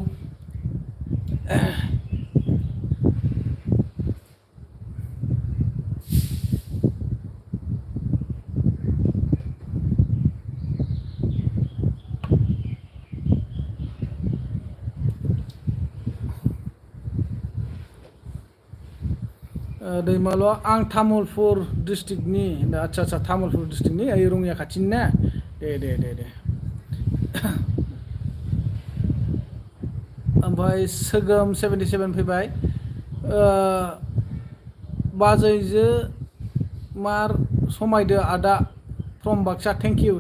दैमालु आं तामुलपुर डिस्ट्रिक्टनि आच्छा आच्छा तामुलपुर डिस्ट्रिक्टनि ओइ रङिया खाथिनि ना दे ओमफ्राय सोगोम 77 फैबाय बाजैजो मार समायदो आदा फ्रम बाक्सा थेंक इउ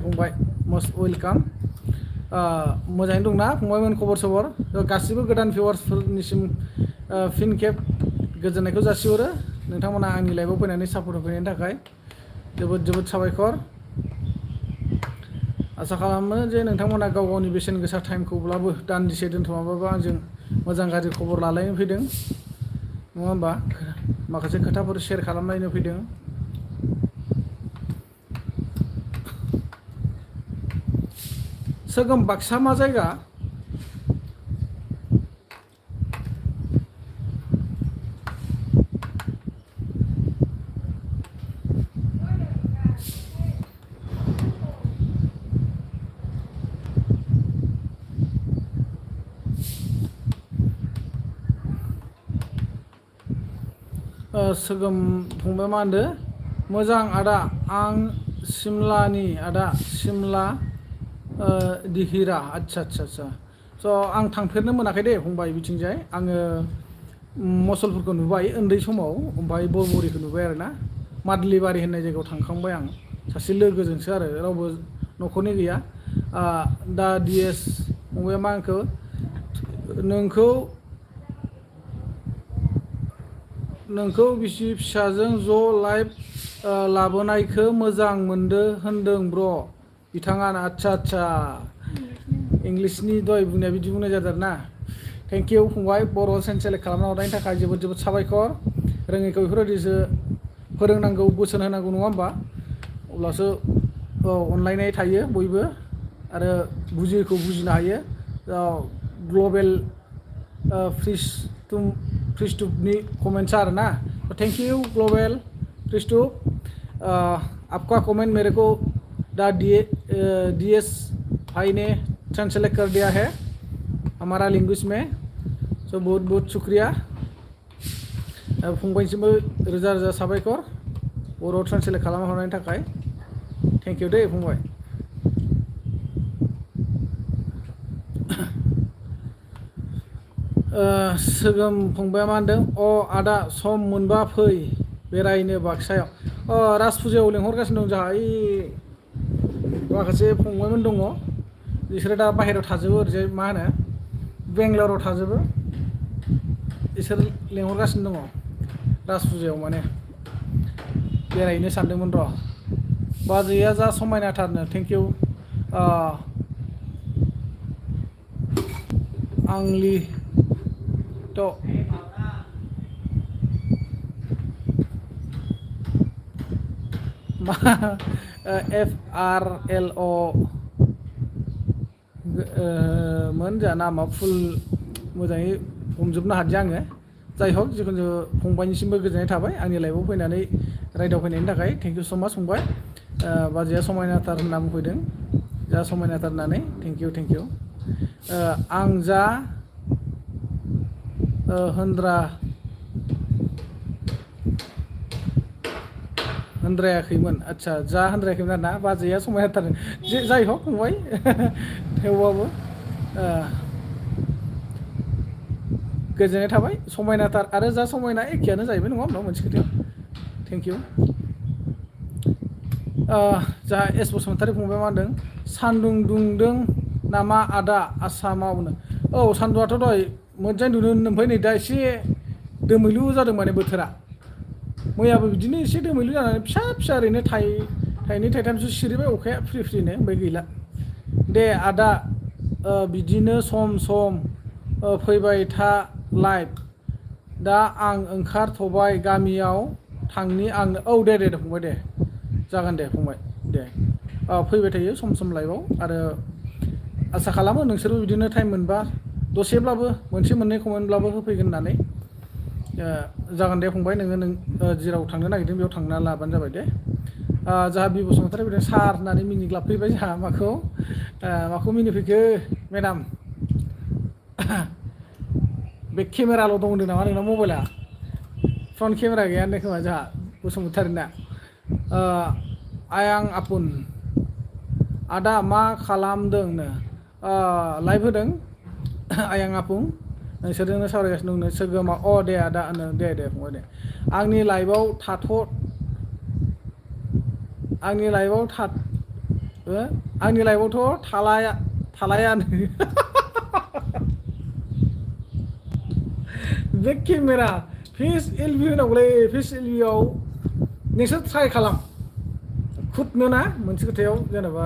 फंबाय मस्ट वेलकाम मोजाङै दंना फंबायमोन खबर सबर गासिबो गोदान भिउवार्सफोरनिसिम फिन खेब गोजोननायखौ जासिहरो नोंथांमोना आंनि लाइभआव फैनानै सापर्ट होफैनायनि थाखाय जोबोद साबायखर आसा खालामो जे नोंथांमोना गाव गावनि बेसेन गोसा टाइमखौब्लाबो दान्दिसे दोनथ'माबाबो आंजों मोजां गाज्रि खबर लालायनो फैदों नङा होमबा माखासे खोथाफोर शेयार खालामलायनो फैदों सोगोम बाक्सा मा जायगा सोगोम फंबाय मा होनदो मोजां आदा आं सिमलानि आदा सिमला दिहिरा आच्छा स' आं थांफेरनो मोनाखै दे फंबाय बिथिंजाय आङो मसलफोरखौ नुबाय उन्दै समाव ओमफ्राय बरबरिखौ नुबाय आरोना मादलिबारि होननाय जायगायाव थांखांबाय आं सासे लोगोजोंसो आरो रावबो न'खरनि गैया दा DS फंबाया मा होनखो नोंखौ बिसि फिसाजों ज' लाइभ लाबोनायखौ मोजां मोनदो होनदों ब्र बिथाङा आच्छा इंलिशनि दहाय बुंनाया बिदि बुंनाय जादों ना थेंक इउ फंबाय बर' सेलेक्ट खालामना हरनायनि थाखाय जोबोद साबायखर रोङैखौ बेफोरबायदिसो फोरोंनांगौ बोसोन होनांगौ नङा होमबा अब्लासो अनलायनाय थायो बयबो आरो बुजियैखौ बुजिनो हायो ग्लबेल फ्रिस्टुबनि कमेंट्स आरो ना थैंक यू ग्लोबल फ्रिस्टुब आपका कमेंट मेरे को दा DS भाई ने ट्रांसलेट कर दिया है हमारा लैंग्वेज में सो बहुत शुक्रिया फंबायनिसिमबो रोजा साबायखर बर' ट्रांसलेट खालामना हरनायनि थाखाय थैंक इउ दे फंबाय सोगोम फंबाया मा होनदों आदा सम मोनबा फै बेरायनो बाक्सायाव राज फुजायाव लेंहरगासिनो दं जोंहा माखासे फंबायमोन दङ बिसोरो दा बाहेरायाव थाजोबो ओरैजाय मा होनो बेंगालराव थाजोबो बिसोर लेंहरगासिनो दङ राज फुजायाव माने बेरायहैनो सानदोंमोन र' बाजैया जा समायनाथारनो थेंक इउ आंलि तो FRLO मोन जा नामा फुल मोजाङै हमजोबनो हादिया आङो जाय हक जिखुनु फंबायनिसिमबो गोजोननाय थाबाय आंनि लाइभआव फैनानै रायदावफैनायनि थाखाय थेंक इउ स' माच फंबाय बाजैया समायनाथार होनना बुंफैदों जा समायनाथार होननानै थेंक इउ आं जा होनद्रायाखैमोन आच्छा जा होनद्रायाखैमोन आरोना बाजैया समायनाथार जाय हक फंबाय थेवबाबो गोजोननाय थाबाय समायनाथार आरो जा समायना एखेयानो जाहैबाय नङा होमबा मोनसे खोथायाव थेंक इउ जा एस बसुमतारी फंबाय मा होनदों सान्दुं दुंदों नामा आदा आसामावनो सान्दुंआथ' दहाय मोजां दुंदों ओमफ्राय नै दा एसे दोमैलु जादों माने बोथोरा मैयाबो बिदिनो एसे दोमैलु जानानै फिसा ओरैनो थाइनै थाइथामसो सिरिबाय अखाया फ्रिनो ओमफ्राय गैला दे आदा बिदिनो सम फैबाय था लाइभ दा आं ओंखारथ'बाय गामियाव थांनि आंनो दे फंबाय दे जागोन दे फंबाय दे फैबाय थायो सम लाइभआव आरो आसा खालामो नोंसोरबो बिदिनो टाइम मोनबा दसेब्लाबो मोनसे मोननै कमेन्टब्लाबो होफैगोन होननानै जागोन दे फंबाय नों जेराव थांनो नागिरदों बेयाव थांना लाबानो जाबाय दे जोंहा बि बसुमतारी फैदों सार होननानै मिनिग्लाबफैबाय जोंहा माखौ मिनिफैखो मेडाम बे केमेराल' दं होनदों नामा नोंना मबाइला फ्रन्ट केमेरा गैया होननाय खोमा जोंहा बसुमतारिना आयां आपुन आदा मा खालामदोंनो लाइभ होदों आयां आपुं नोंसोरजोंनो सावरायगासिनो दंनो सोगोमा दे आदा दे फंबाय दे आंनि लाइभआव आंनि लाइभआवथ' थालायानो बे केमेरा फेस एलबि होनांगौलै फेस एलबिआव नोंसोर ट्राइ खालाम खुदनो ना मोनसे खोथायाव जेनेबा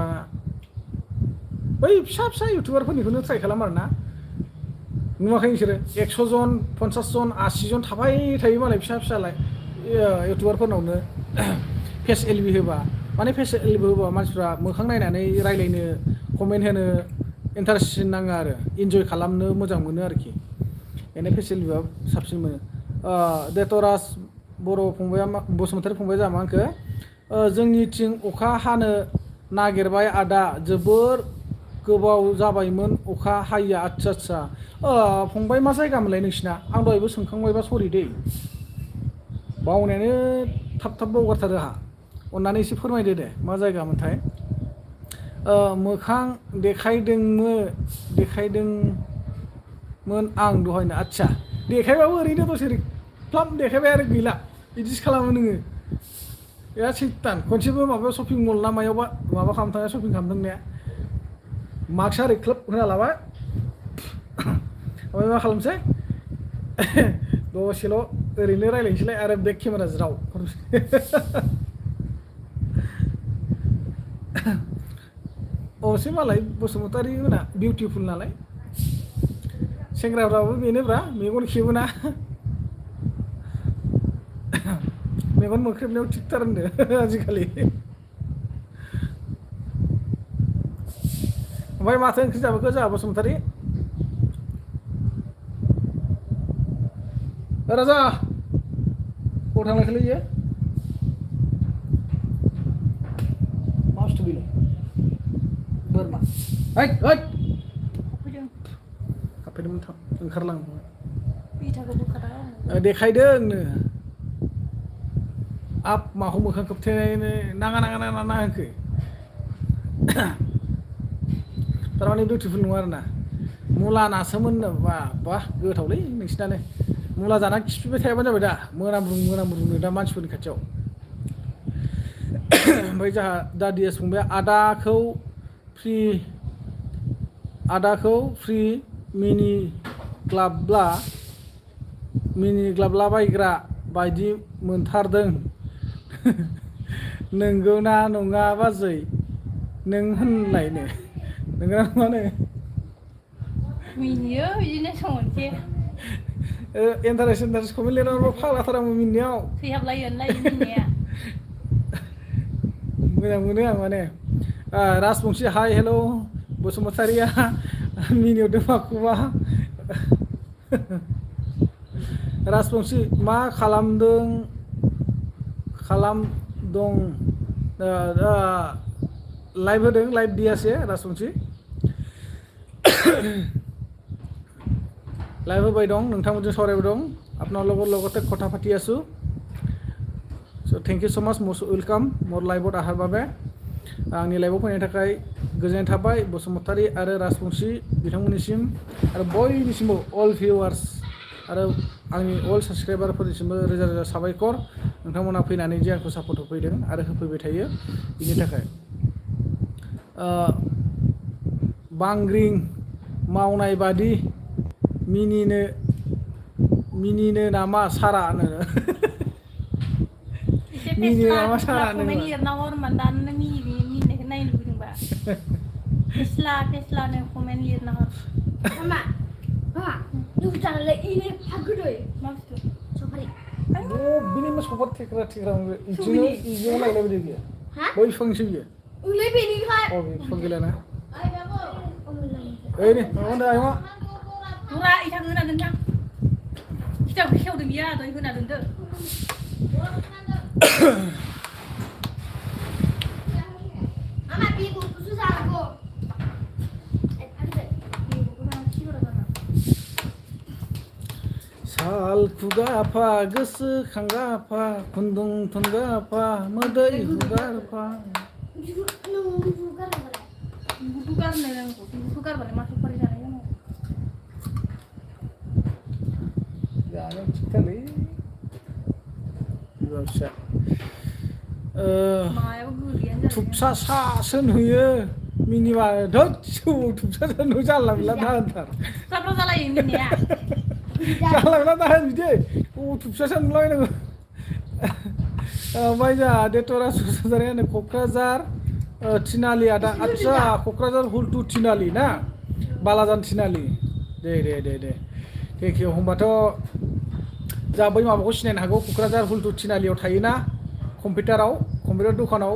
बै फिसा इउटुबारफोरनिखौनो ट्राइ खालाम आरो ना नुवाखै नोंसोरो 100 जन 50 जन 80 जन थाबाय थायो मालाय फिसालाय इउटुबारफोरनावनो फेस एलबि होबा माने फेस एलबि होबा मानसिफ्रा मोखां नायनानै रायलायनो कमेन्ट होनो इन्टारेस्ट नाङो आरो इन्जय खालामनो मोजां मोनो आरोखि बेनो फेस एलबिआ साबसिन मोनो देतराज बर' फंबाया बसुमतारी फंबाया जामा आंखो जोंनिथिं अखा हानो नागिरबाय आदा जोबोर गोबाव जाबायमोन अखा हायिया आच्छा फंबाय मा जायगा मोनलाय नोंसिना आं दहायबो सोंखांबायबा सरि दै बावनायानो थाब बावगारथारो आंहा अन्नानै एसे फोरमायदो दे मा जायगामोनथाय मोखां देखायदोंमोन आं दहायनो आच्छा देखायबाबो ओरैनो दसे फ्लाम देखायबाय आरो गैला बिदिसो खालामो नोङो या सैतान खनसेबो माबायाव शपिं मल ना मायावबा माबा खालामनो शपिं खालामनो थांनाया मार्कसा ओरै क्लोब होना लाबाय ओमफ्राय मा खालामसै दसेल' ओरैनो रायलायनोसैलाय आरो बेक केमेरा ज्राव अबसे मालाय बसुमतारी मोना बिउटिफुल नालाय सेंग्राफ्राबो बेनोब्रा मेगन खेबोना मेगन मोख्रेबनायाव थिगथार होनदो आजिखालि ओमफ्राय माथो ओंख्रि जाबोखो जोंहा बसुमतारी राजा बबाव थांलायखोलै इयो मा बुस्थु बेलाय बोरमा हाबफैदोंमोन ओंखारलां देखायदोंनो आप माखौ मोखां खोबथेनो नाङा होनखो थारमाने बिउटिफुल नङा आरोना मुला नासोमोन बा गोथावलै नोंसिनानो मुला जाना खिफिबाय थायाबानो जाबाय दा मोनामब्रुनो दा मानसिफोरनि खाथियाव ओमफ्राय जोंहा दा डिएस फंबाया आदाखौ फ्रि मिनि ग्लाबला बायग्रा बायदि मोनथारदों नंगौना नङा बाजै नों होनलायनो नंगौना नङानो मिनियो बिदिनो सम मोनसे इन्टारेस्ट कमेन्ट लिरनांगौ फाग्लाथारामोन मिनिनायाव थैहाबलायो मिनिनाया मोजां मोनो आं माने राजबंशी हाय हेल' बसुमतारिया मिनिहरदों माखौबा राजबंशी मा खालामदों लाइभ होदों लाइभ दियासे राजबंशी लाइभ होबाय दं नोंथांमोनजों सावरायबाय दं आपनार লগতে কথা পাতি আছো स' थेंक इउ स' माच मस्ट वेलकाम मोर लाइभआव आहार বাবে आंनि लाइभआव फैनायनि थाखाय गोजोननाय थाबाय बसुमतारी आरो राजबंशी बिथांमोननिसिम आरो बयनिसिमबो अल भिउवार्स आरो आंनि अल साबस्क्राइबारफोरनिसिमबो रोजा साबायखर नोंथांमोना फैनानै जे आंखौ सापर्ट होफैदों आरो होफैबाय थायो बिनि थाखाय बांग्रिं मावनाय बादि मिनिनो नामा सारा मिनिनो नामा सारा कमेन्ट लिरनांगौ होनबा दानो मिनिनायखौ नायनो लुबैदोंबा फेस्लानो कमेन्ट लिरनांगौ Mama, lu jangan ini pagudoy. मा बुस्थु Sopari. बिनि मा सफार थेक्रा इजों लायलाय बायदि गैया बै बिफांसो बियो Ulai bini kan. अ बे बिफां गैलाना Ay babo. ओइ नै माबा होनदों आयंआ दुरा इथा होना दोनदां खिथाबखौ खेवदों बियो दहाय होना दोनदो Mama bibu susah aku. हाल खुगाफा गोसोखांगाफा खुन्दुं थुनगाफा मोदै हुगारफा Nung buka apa? Buku karena yang buku karena masuk perjalanan. Jangan sekali. Gak usah. Maya gurian jadi. Tupsa नुयो मिनिबा धोद थुबसा नु जाला बिला दानथार Siapa salah ini nih ya? जाला बिला दान बिदि थुबसा नुलाय नोङो ओमफ्राय जोंहा डेटरा सुसाजारियानो क'क्राझार थिनालि आदा आदसा क'क्राझार हुलटु थिनालि ना बालाजान थिनालि दे थेंक इउ होमबाथ' जा बै माबाखौ सिनायनो हागौ क'क्राझार हुलटु थिनालियाव थायोना कम्पिउटार दखानाव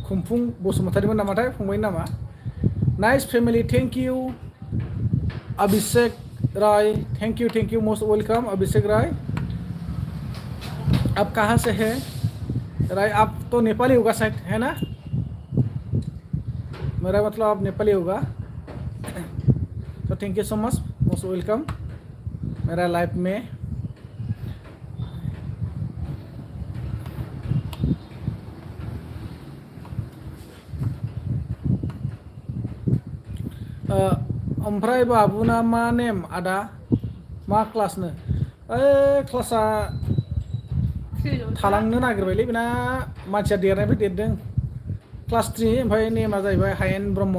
खुमफुं बसुमतारीमोन नामाथाय फंबायनि नामा नाइस फेमिली थैंक यू अभिषेक राय थैंक यू मोस्ट वेलकम अभिषेक राय आप कहाँ से हैं राय आप तो नेपाली होगा शायद है ना मेरा मतलब आप नेपाली होगा तो thank you so much most welcome मेरा लाइफ में ओमफ्राय बाबुना मा नेम आदा मा क्लासनो क्लासा थालांनो नागिरबायलै बेना मानसिया देरनायनिफ्राय देरदों क्लास 3 ओमफ्राय नेमा जाहैबाय हायेन ब्रह्म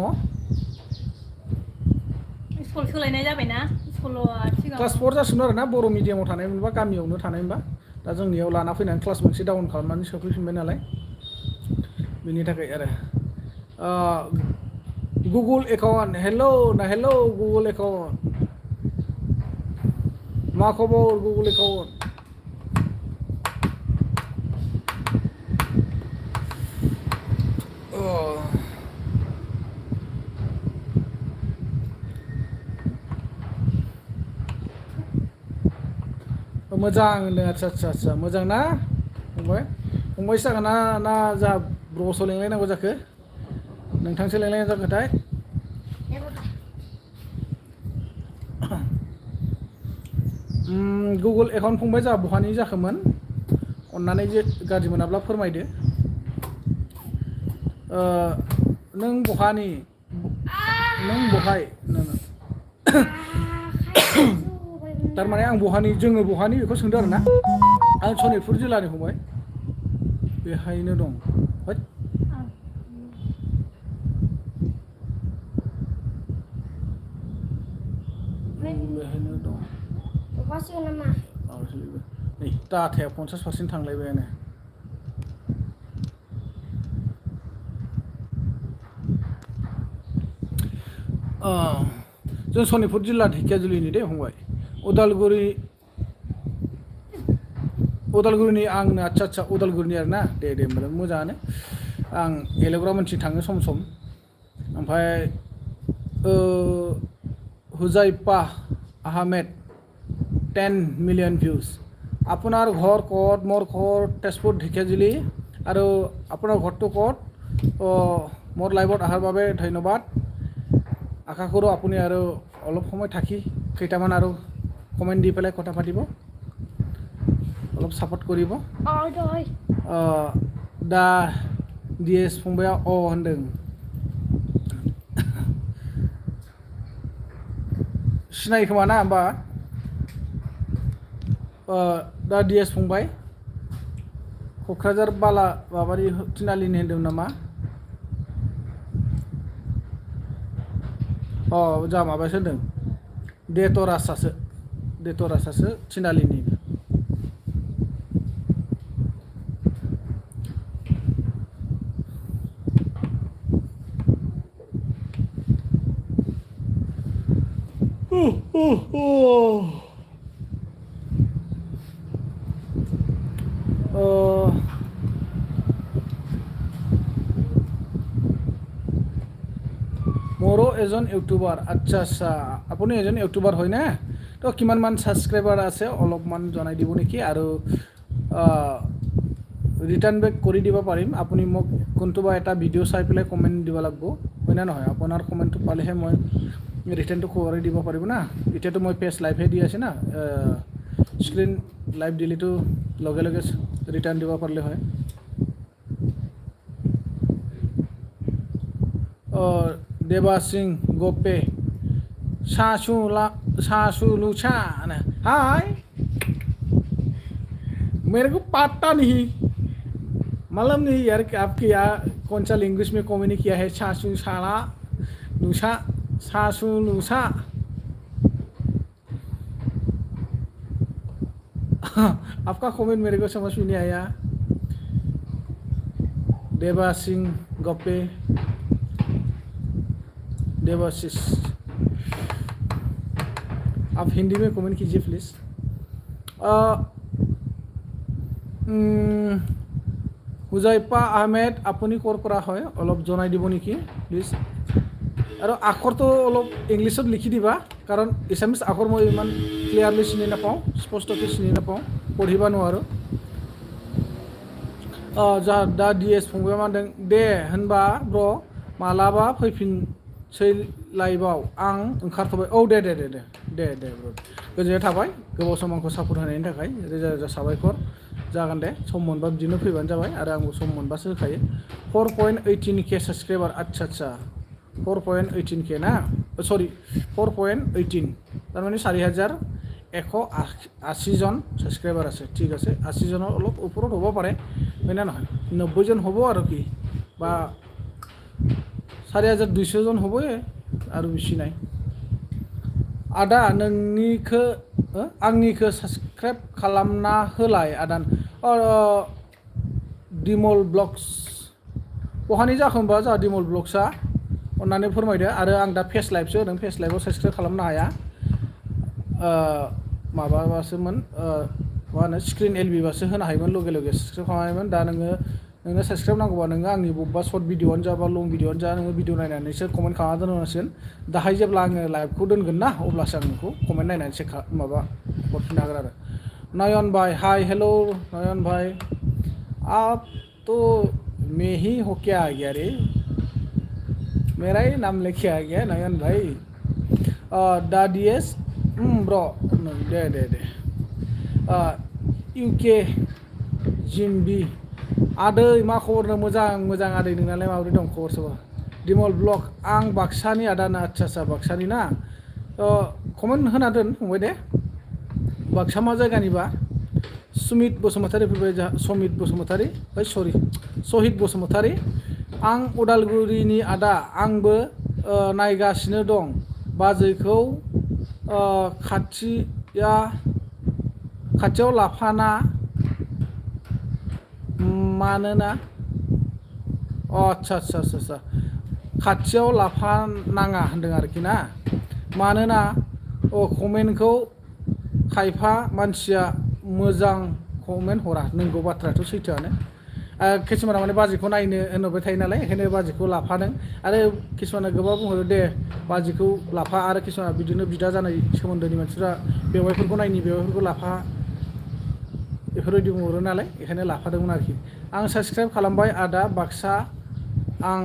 स्कुल सोलायनाय जाबायना स्कुलाव सिगां क्लास 4 जासिगोन आरो ना बर' मिडियामाव थानाय मोनबा गामियावनो थानाय मोनबा दा जोंनियाव लाना फैनानै क्लास मोनसे डाउन खालामनानै सोफैफिनबाय नालाय बेनि थाखाय आरो Google account hello Google account मा खबर गुगल एकाउन्ट मोजां होनदों आदसा मोजां ना फंबाय जागोन ना जोंहा ब्रस' लेंलायनांगौ जाखो नोंथांसो लेंलायनाय जाखोथाय गुगल एकाउन्ट फंबाय जोंहा बहानि जाखोमोन अन्नानै जे गाज्रि मोनाब्ला फोरमायदो नों बहानि नों बहाय थारमाने आं बहानि जोङो बहानि बेखौ सोंदों आरो ना आं सनितपुर जिल्लानि फंबाय बेहायनो दं बेहायनो दं नै डाटाया 50% थांलायबायानो जों सनितपुर जिल्ला ढेकियाजुलिनि दे फंबाय उदालगुरिनि आंनो आदसा उदालगुरिनि आरो ना दे होमबालाय मोजाङानो आं एलेग्रामोनथिं थाङो सम ओमफ्राय हुजाइफा আহমেদ 10 মিলিয়ন ভিউজ আপোনাৰ ঘৰ ক'ত মোৰ ঘৰ তেজপুৰ ঢেকিয়াজুলি আৰু আপোনাৰ ঘৰটো ক'ত মোৰ লাইভত অহাৰ বাবে ধন্যবাদ আশা কৰোঁ আপুনি আৰু অলপ সময় থাকি কেইটামান আৰু কমেণ্ট দি পেলাই কথা পাতিব অলপ সাপোৰ্ট কৰিব दा ডিএছ फंबाया होनदों सिनायो खोमा ना होमबा दा डिएस फंबाय क'क्राझार बाला माबानि थिनालिनि होनदों नामा जा माबासो होनदों डेटरासासो थिनालिनि মোৰো এজন ইউটিউবাৰ আচ্ছা আপুনি এজন ইউটিউবাৰ হয় না তো কিমানমান ছাবস্ক্ৰাইবাৰ আছে অলপমান জনাই দিব নেকি আৰু ৰিটাৰ্ণ বেক কৰি দিব পাৰিম আপুনি মোক কোনটোবা এটা ভিডিঅ' চাই পেলাই কমেণ্ট দিব লাগিব হয় না নহয় আপোনাৰ কমেণ্টটো পালেহে মই ৰিটাৰ্ণটো কৰি দিব পাৰিব না এতিয়াতো মই পেজ লাইভহে দি আছে না স্ক্ৰীন লাইভ দিলেতো লগে লগে ৰিটাৰ্ণ দিব পাৰিলে হয় देवा सिंह गोपे सासू लूछा हाय मेरे को पता नहीं मालूम नहीं यार कि आपके यहाँ कौन सा लैंग्वेज में कॉमेडी किया है सासू साला लूछा सासू लूछा आपका कमेंट मेरे को समझ में नहीं आया देवा सिंह गोपे देवाशीष आप हिंदी में कमेंट कीजिए प्लीज़ हुजाइफा आहमेद আপুনি ক'ৰ পৰা হয় অলপ জনাই দিব নেকি প্লিজ আৰু আখৰটো অলপ ইংলিছত লিখি দিবা কাৰণ এছামিছ আখৰ মই ইমান ক্লিয়াৰলি চিনি নাপাওঁ স্পষ্টকৈ চিনি নাপাওঁ পঢ়িব নোৱাৰোঁ जा दा DS फंबाया मा होनदों दे होनबा ब्र मालाबा फैफिनसै लाइभआव आं ओंखारथ'बाय औ दे ब्र गोजोननाय थाबाय गोबाव सम आंखौ सापर्ट होनायनि थाखाय रोजा रोजा साबायखर जागोन दे सम मोनबा बिदिनो फैबानो जाबाय आरो आंबो सम मोनबासो होखायो 4.18K साबस्क्राइबार आच्छा 4.18K ना सरि 4.18 তারমানে 4180 জন সাবস্ক্রাইবার আছে ঠিক আছে 80 জনের অলপ ওপৰত হ'ব পাৰে হয় না নহয় 90 জন হ'ব আৰু কি বা 4200 জন হ'বই আৰু বেছি নাই आदा नोंनिखो आंनिखो साबस्क्राइब खालामना होलाय आदान दिमल ब्लग्स बहानि जाखोनबा जा दिमल ब्लग्सआ अन्नानै फोरमायदो आरो आं दा फेस लाइभसो होदों फेस लाइभआव साबस्क्राइब खालामनो हाया माबाबासोमोन मा होनो स्क्रिन एलबिबासो होनो हायोमोन लगे लगे साबस्क्राइब खालामोमोन दा नोंनो साबस्क्राइब नांगौबा नोङो आंनि बबेबा सर्ट भिडिअ'आनो जा बा लं भिडिअ'आनो जा नोङो भिडिअ नायनानैसो कमेन्ट खालामना दोननांसिगोन दाहाय जेब्ला आङो लाइभखौ दोनगोन ना अब्लासो आं नोंखौ कमेन्ट नायनानै चेक माबा हरफिननो हागोन आरो नयन भाई हाय हेलो नयन भाई आप तो मैं ही होके आ गया रे मेरा ही नाम लेके आ गया नयन भाई दादिएस ब्र दे इउके जिम्बी आदै मा खबरनो मोजां आदै नोंनालाय माबोरै दं खबर सबर दिमल ब्लग आं बाक्सानि आदाना आच्छा बाक्सानि ना कमेन्ट होना दोन फंबाय दे बाक्सा मा जायगानिबा सुमित बसुमतारी फैबाय समित बसुमतारी सरि सहिद बसुमतारी आं उदालगुरिनि आदा आंबो नायगासिनो दं बाजैखौ खाथियाव लाफाना मानोना आच्छा खाथियाव लाफानाङा होनदों आरोखि ना मानोना कमेन्टखौ खायफा मानसिया मोजां कमेन्ट हरा नंगौ बाथ्रायाथ' सैथोआनो किसुमाना माने बाजैखौ नायनो होनबाय थायो नालाय ओंखायनो बाजैखौ लाफादों आरो किसुमाना गोबां बुंहरो दे बाजैखौ लाफा आरो किसुमाना बिदिनो बिदा जानाय सोमोन्दोनि मानसिफ्रा बेवाइफोरखौ नायनि बेवाइफोरखौ लाफा बेफोरबायदि बुंहरो नालाय बेखायनो लाफादोंमोन आरोखि आं साबस्क्राइब खालामबाय आदा बाक्सा आं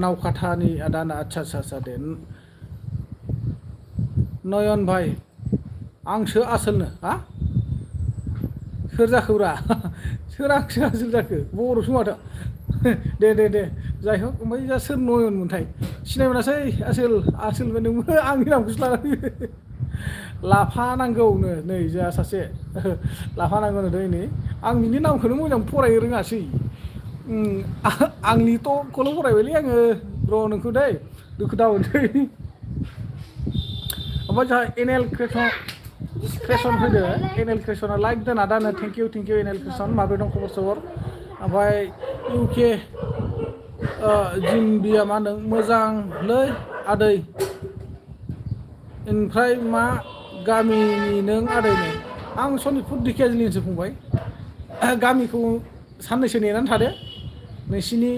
नावकाटानि आदा आच्छा दे नयन भाई आंसो आसोलनो हा सोर जाखोब्रा सोर आंसो आसोल जाखो बर'सो माथो दे जाय हक ओमफ्राय जा सोर नयन मोनथाय सिनाय मोनासै आसोल नोंबो आंनि नामखौसो लानानै लाफा नांगौनो नै जोंहा सासे लाफा नांगौनो नै आं बिनि नामखौनो मोजां फरायनो रोङासै आंनि ट'खौल' फरायबायलै आङो ब्र नोंखौ दै दुखु दामोनसै ओमफ्राय जोंहा एनएल क्रेसन फैदो एनएल क्रेसना लाइक दोना दानो थेंक इउ एनएल क्रेसन माबोरै दं खबर सबर ओमफ्राय इउके जिम्बिया मा होनदों मोजांलै आदै ओमफ्राय मा गामिनि नों आदैनो आं सनितपुर दिकेजलिनसो फंबाय गामिखौ साननैसो नेनानै थादो नोंसिनि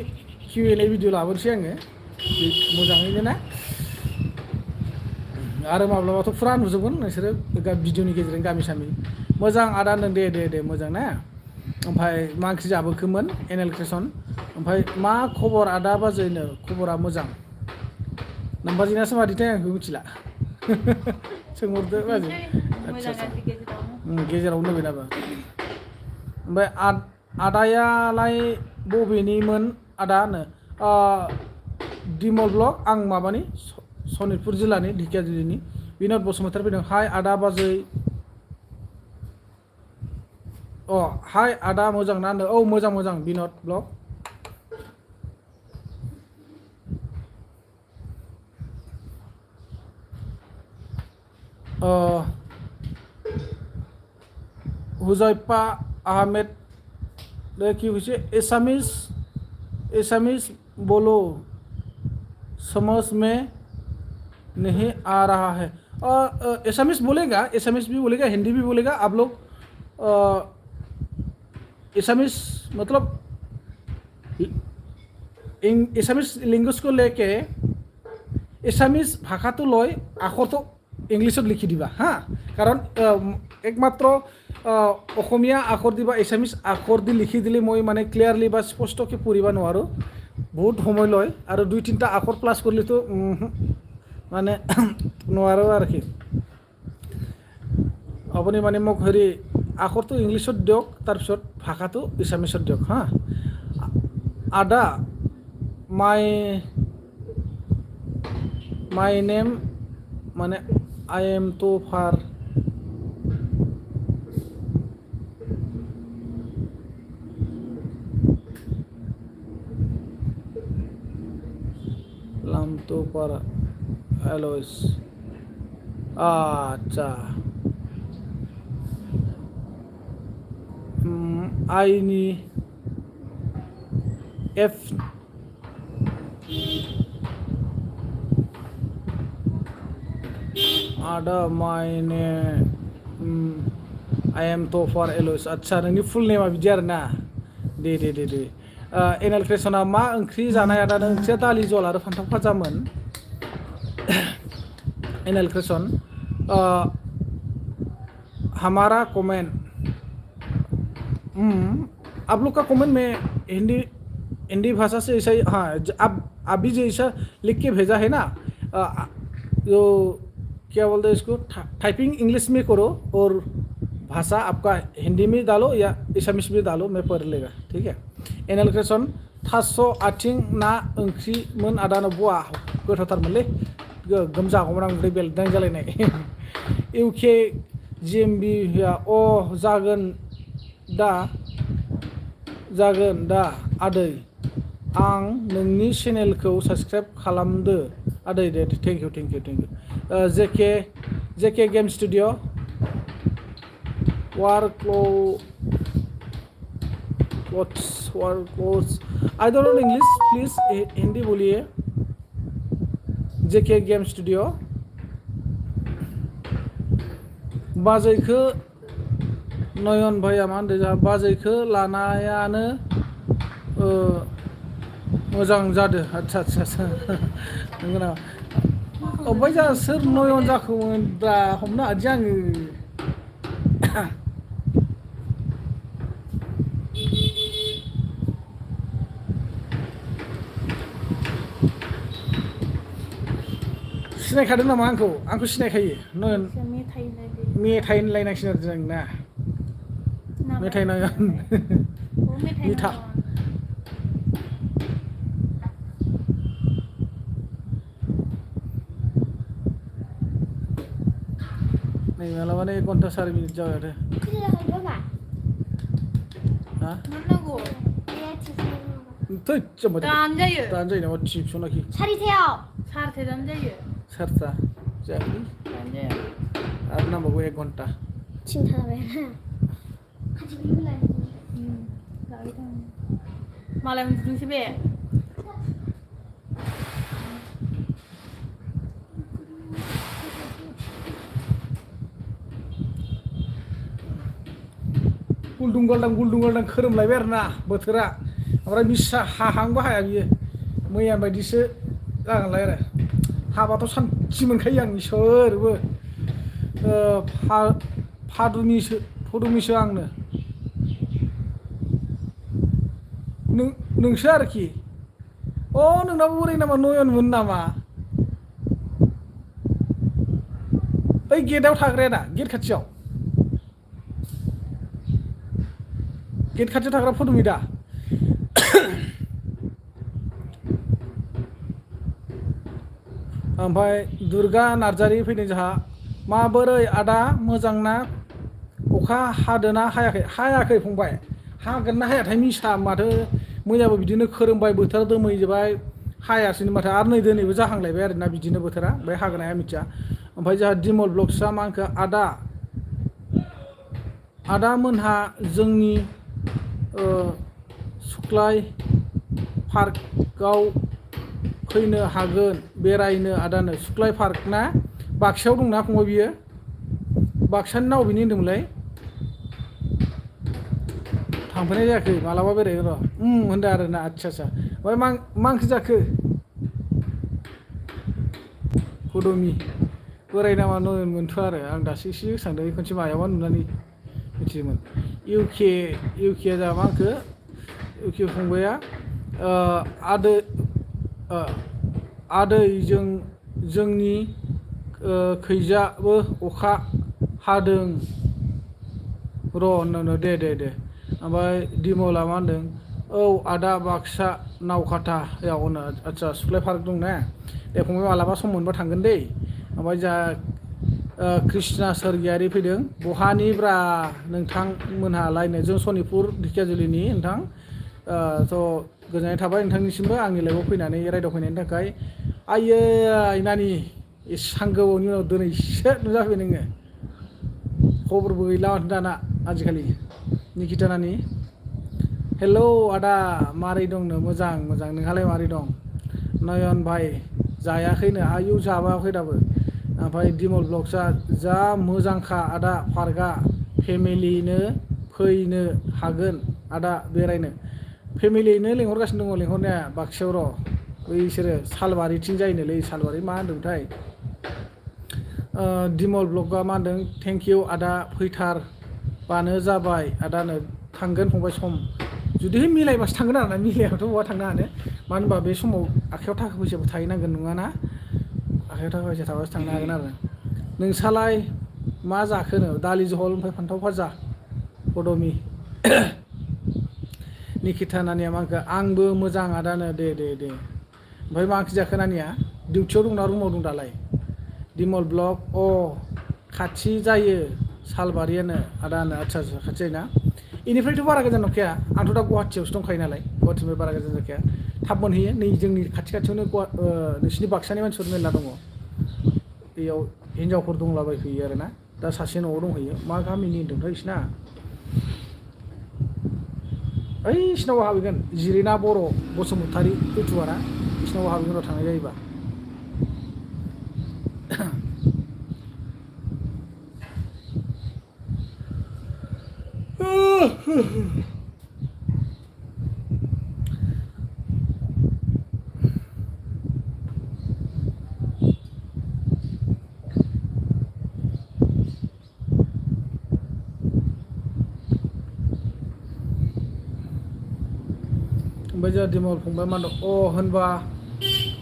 Q&A भिडिअ लाबोनोसै आङो मोजाङैनो ना आरो माब्लाबाथ' फुरा नुजोबगोन नोंसोरो भिडिअनि गेजेरजों गामि सामि मोजां आदा नों दे मोजां ना ओमफ्राय मा ओंख्रि जाबोखोमोन एनएल क्रेसन ओमफ्राय मा खबर आदा बाजैनो खबरा मोजां नाम्बारजिना सोमादिथाय आंखौ मिथिला सोंहरदो बाजै मोजां गाज्रि गेजेरावनो गेजेरावनो बेनाबो ओमफ्राय आदायालाय बबेनिमोन आदानो दिमल ब्लक आं माबानि सनितपुर जिल्लानि ढेकियाजुलिनि बिनद बसुमतारी फैदों हाय आदा बाजै हाय आदा मोजां ना होनदों औ मोजां बिनद ब्लक হুজাইফা আহমেদ কি হয়েছে एसामीज बोलो समझ में नहीं आ रहा है एसामीज बोलेगा एसामीज भी बोलेगा हिंदी भी बोलेगा आप लोग एसामीज मतलब एसामीज लैंग्वेज को लेके एसामीज भाषा तो लय आखर तो इंग्लिशत लिखि दिबा हाँ कारण एकमात्र অসমীয়া আখৰ দিবা এছামিজ আখৰ দি লিখি দিলে মই মানে ক্লিয়াৰলি বা স্পষ্টকৈ পঢ়িব নোৱাৰোঁ বহুত সময় লয় আৰু 2-3টা আখৰ প্লাছ কৰিলেতো মানে নোৱাৰোঁ আৰু কি আপুনি মানে মোক হেৰি আখৰটো ইংলিছত দিয়ক তাৰপিছত ভাষাটো এছামিছত দিয়ক হা আদা মাই নেম মানে আই এম তো ফাৰ तो पर एलोइस अच्छा आईनी एफ आदा मायने आई एम तो फर एलोइस अच्छा नोंनि फुल नेमा बिदि आरो ना दे एनेल क्रेसना मा ओंख्रि जानाय आदानो ओंख्रिया दालि जल आरो फान्थाव फाजामोन एनेल क्रेसन हमारा कमेंट आप लोग का कमेंट में हिंदी भाषा से ऐसा हाँ आप अभी जो ऐसा लिख के भेजा है ना जो क्या बोलते हैं इसको टाइपिंग इंग्लिश में करो और भाषा आपका हिंदी में डालो या एसामिस में डालो मैं पढ़ लेगा ठीक है एनेल क्रेसन थास' आथिं ना ओंख्रि मोन आदानो बुआ गोथावथारमोनलै गोमजागौमोन आं बेल दां जालायनाय इउके जिएमबि जागोन दा आदै आं नोंनि चेनेलखौ साबस्क्राइब खालामदो आदै दे thank you J K game studio workloads I don't know English please Hindi बोलिए जेके गेम स्टुडिअ बाजैखो नयन भाइया मा होनदों जोंहा बाजैखो लानायानो मोजां जादों आच्छा नंगौ नामा ओमफ्राय जोंहा सोर नयन जाखोमोन दा हमनो हादिया आङो सिनायखादों नामा आंखौ सिनायखायो नयन मेथाइ होनलायनांसिगोन आरो जों ना मेथाइ नयन मिथा नै मालाबा 1 घन्टा 4 मिनिट जाबाय आरो हा दानजायो नामा टिपसनाखि सारिथायाव दानजायो सारथा जायाखै दानजाया आरो नांबावगौ 1 घन्टा थिनथा जाबाय मालाय उन्दुदोंसो बे गुलदुं गालदां खोरोमलायबाय आरो ना बोथोरा ओमफ्राय बिसा हाहांबो हाया बियो मैया बायदिसो जागोनलाय आरो हाबाथ' सान्थि मोनखायो आं इसोरबो फदुमिसो आंनो नोंसो आरोखि नोंनाबो बोरै नामा नयनमोन नामा ओइ गेटआव थाग्राया दा गेट खाथियाव थाग्रा फदुमि दा ओमफ्राय दुर्गा नार्जारि फैदों जोंहा माबोरै आदा मोजां ना अखा हादोना हायाखै फंबाय हागोन ना हायाथाय मिसा माथो मैयाबो बिदिनो खोरोमबाय बोथोरा दोमैजोबबाय हायासैनो माथो आरो नै दिनैबो जाहांलायबाय आरोना बिदिनो बोथोरा ओमफ्राय हागोन हाया मिथिया ओमफ्राय जोंहा दिमल ब्लग्सआ मा होनखो आदा मोनहा जोंनि सुक्लाय पार्कआव फैनो हागोन बेरायनो आदानो सुक्लाय पार्क ना बाक्सायाव दंना फंबाय बियो बाक्सानि ना अबेनि होनदोंमोनलाय थांफेरनाय जायाखै मालाबा बेरायगोन र' होनदों आरोना आदसा ओमफ्राय मा ओंख्रि जाखो फदुमि बोराय नामा मोनथ' आरो आं दासो एसे गोसोखांदों खनसे मायावबा नुनानै मिथियोमोन इउके जा मा होनखो इउके फंबाया आदै जोंनि खैजाबो अखा हादों र' दे ओमफ्राय दिमला मा होनदों औ आदा बाक्सा नावकाटायाव आदसा सुक्लाय पार्क दं ना दे फंबाय मालाबा सम मोनबा थांगोन दै ओमफ्राय जा कृष्णा सोरगियारि फैदों बहानिब्रा नोंथांमोनहालायनो जों सनितपुर ढेकियाजुलिनि नोंथां थ' गोजोननाय थाबाय नोंथांनिसिमबो आंनि लाइफआव फैनानै रायदावफैनायनि थाखाय आयै नानि एसां गोबावनि उनाव दिनैसो नुजाफैबाय नोङो खबरबो गैला माथो दाना आजिखालि निकिता नानि हेलौ आदा मारै दंनो मोजां नोंहालाय मारै दं नयन भाइ जायाखैनो आयु जाबाखै दाबो ओमफ्राय दिमल ब्लग्सआ जा मोजांखा आदा पार्कआ फेमिलिनो फैनो हागोन आदा बेरायनो फेमिलियैनो लिंहरगासिनो दङ लिंहरनाया बाक्सायाव र' बैसोरो सालबारिथिं जायोनोलै सालबारि मा होनदोंथाय दिमल ब्लगआ मा होनदों थेंक इउ आदा फैथारबानो जाबाय आदानो थांगोन फंबाय सम जुदि मिलायबासो थांगोन आरोना मिलायाबाथ' बहा थांनो हानो मानो होनबा बे समाव आखायाव थाखा फैसाबो थाहैनांगोन नङाना आखायाव थाखा फैसा थाबासो थांनो हागोन आरो नोंसालाय मा जाखोनो दालि जहल ओमफ्राय फान्थाव भाजा पदमि निकिता नानिया मा होनखो आंबो मोजां आदानो दे ओमफ्राय मा ओंख्रि जाखो नानिया डिउटियाव दंना रुमाव दं दालाय दिमल ब्लग खाथि जायो सालबारियानो आदानो आदसा खाथि जायोना इनिफ्रायथ' बारा गोजान नंखाया आंथ' दा गुवाहाटियावसो दंखायो नालाय गुवाहाटिनिफ्राय बारा गोजान जाखाया थाब मोनहैयो नै जोंनि खाथियावनो नोंसिनि बाक्सानि मानसिफोर मेरला दङ बेयाव हिनजावफोर दंलाबायफैयो आरोना दा सासे न'आव दंहैयो मा गामिनि होनदोंथाय बिसिना ओइ बिसिनावबो हाबहैगोन जिरिना बर' बसुमतारी इउटुबारा बिसिनावबो हाबहैगोन र' थांनाय जायोबा ओमफ्राय जोंहा दिमल फंबाय मा होनदों होनबा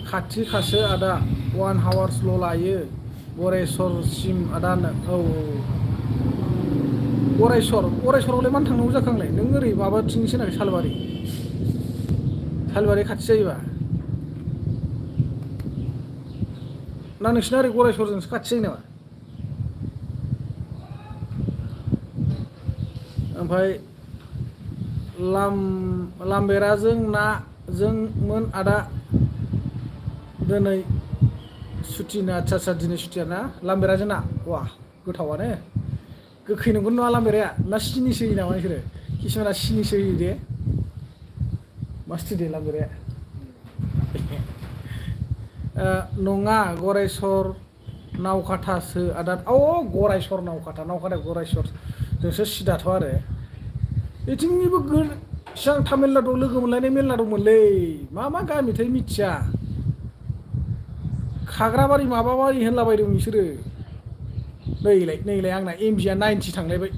खाथिखासो आदा 1 आवार्सल' लायो गरेस्वरसिम आदानो औ गरेस्वरावलाय मानो थांनांगौ जाखो आंलाय नों ओरै माबाथिंसो नाखै सालबारि खाथि जायोबा ना नोंसिना ओरै गरेस्वरजोंसो खाथि जायो नामा ओमफ्राय लामबेराजों नाजोंमोन आदा दिनै सुथिनो आदसा दिनै सुथिया ना लामबेराजों ना वा गोथावानो गोखै नंगौ नङा लामबेराया ना सिनिसो होयो नामा नोंसोरो किसुमाना सिनिसो होयो दे मस्ति दे लामबेराया नङा गरेस्वर नावकाटासो आदा गरेस्वर नावकाटा गरेस्वरजोंसो सिदाथ' आरो बेथिंनिबो सिगां तामिलनाडुआव लोगो मोनलायनाय मेरला दंमोनलै मा गामिथाय मिथिया खाग्राबारि माबाबारि होनलाबायदों बिसोरो नैलाय आंना MB-आ 90 थांलायबाय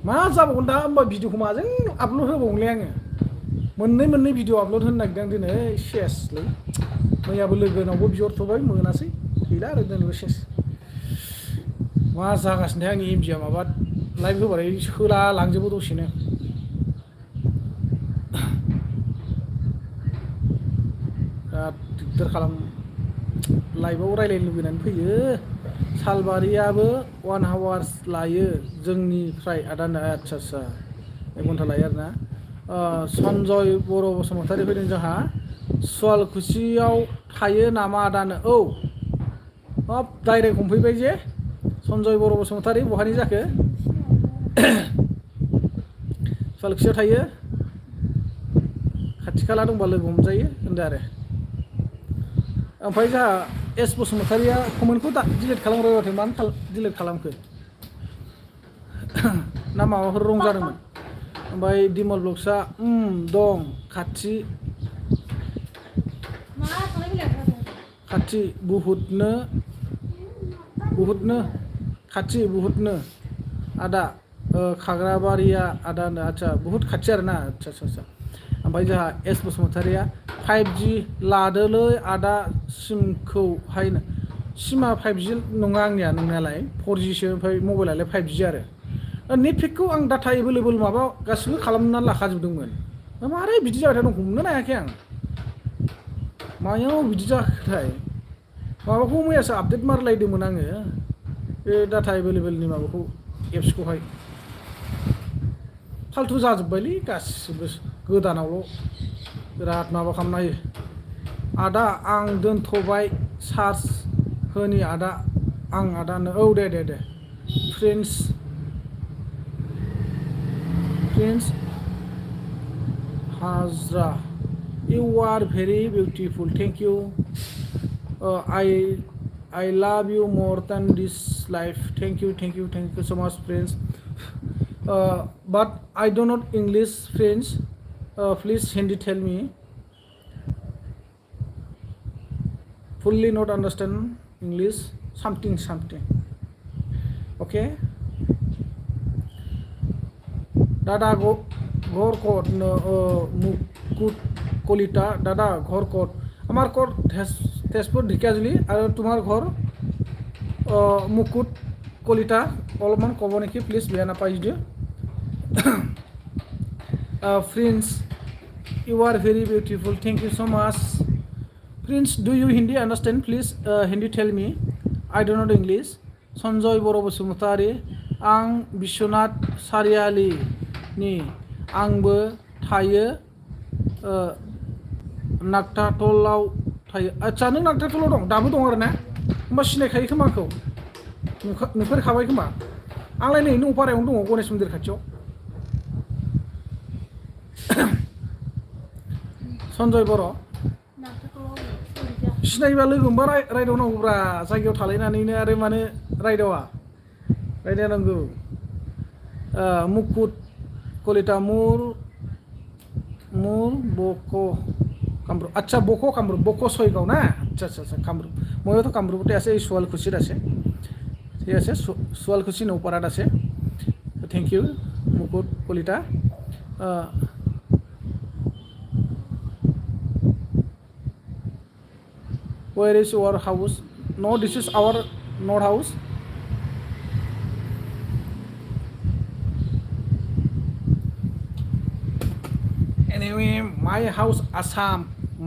मा जाबावगोन दा होमबा भिडिअखौ माजों आपल'ड होबावनोलै आङो मोननै भिडिअ आपल'ड होनो नागिरदों दिनै सेसलै मैयाबो लोगोनावबो बिहरथ'बाय मोनासै गैला आरो दिनैबो सेस मा जागासिनो आंनि एमजिआ माबा लाइभ होबाथाय सोला लांजोबो दसेनो बिराद दिगदार खालाम लाइभआव रायलायनो लुबैनानै फैयो सालबारियाबो 1 आवार्स लायो जोंनिफ्राय आदानो आदसा 1 घन्टा लायो आरोना सन्जय बर' बसुमतारी फैदों जोंहा सुवालकुसियाव थायो नामा आदानो औ हाब डाइरेक्ट हमफैबाय जे सन्जय बर' बसुमतारी बहानि जाखो सुवालकुसियाव थायो खाथि खाला दंबा लोगो हमजायो होनदो आरो ओमफ्राय जोंहा एस बसुमतारीया कमेन्टखौ डिलिट खालामग्रोबाथाय मानो डिलिट खालामखो ना माबाफोर रं जादोंमोन ओमफ्राय दिमल ब्लग्सआ दं खाथि खाथि बुहुतनो बुहुतनो आदा खाग्राबारिया आदानो आदसा बुहुत खाथि आरोना आदसा ओमफ्राय जोंहा एस बसुमतारीया 5G लादोलै आदा सिमखौहाय सिमा 5G नङा आंनिया नोंनायालाय 4Gसो ओमफ्राय मबाइलालाय 5G आरो नेटपेकखौ आं डाटा एभेलेबल माबा गासिबो खालामनानै लाखाजोबदोंमोन मारै बिदि जाबाय दं हमनो हायाखै आं मायाव बिदि जाखोथाय माबाखौ मैयासो आपडेट मारलायदोंमोन आङो बे डाटा एभेलेबलनि माबाखौ एप्सखौहाय फाल्थु जाजोब्बायलै गासिबो गोदानावल' बिराद माबा खालामनो हायो आदा आं दोनथ'बाय चार्ज होनि आदा आं आदानो औ दे प्रिन्स हाजरा you are very beautiful thank you I love you more than this life thank you so much friends but I do not English friends please Hindi tell me fully not understand English something okay দাদা ঘর কত মুকুট কলিতা দাদা ঘর কত আমার ঘর তেজপুর ঢেকিয়াজুলি আৰু তোমাৰ ঘৰ মুকুট কলিতা অলপমান ক'ব নেকি প্লিজ বেয়া নাপাই যদি Prince you are very beautiful thank you so much Prince do you Hindi understand please Hindi tell me I don't know English Sanjoy Boro Bosumtari आं बिश्वनाथ सारियालिनि आंबो थायो नागटाटलाव थायो आदसा नों नागटाटलाव दं दाबो दं आरो ना होमबा सिनायखायो खोमा आंखौ नुफेरखाबाय खोमा आंलाय नै न'पारायावनो दङ गणेश मन्दिर खाथियाव सन्जय बर' सिनायबा लोगो मोनबा रायदावनांगौब्रा जायगायाव थालायनानैनो आरो मानो रायदावनांगौ मुकुट कलिता मुर बक' कामरुप अच्छा बक' कामरुप बक' सयगाव ना अच्छा कामरुप মইতো কামরূপতে আছে এই শুৱালকুছিত আছে ঠিক আছে শুৱালকুছি নৌপাৰাত আছে থ্যাংক ইউ মুকুট Kalita where is your house no this is our not house anyway my house Assam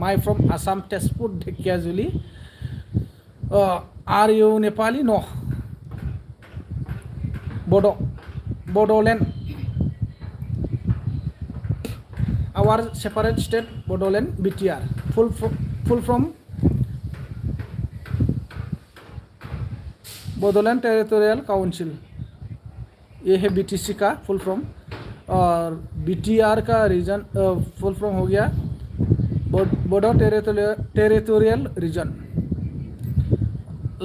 my from Assam Tezpur Dhekkiajuli are you Nepali no Bodoland our separate state Bodoland BTR full from Bodoland territorial council ये है BTC का फुल form और BTR का reason फुल form हो गया Bodo territorial reason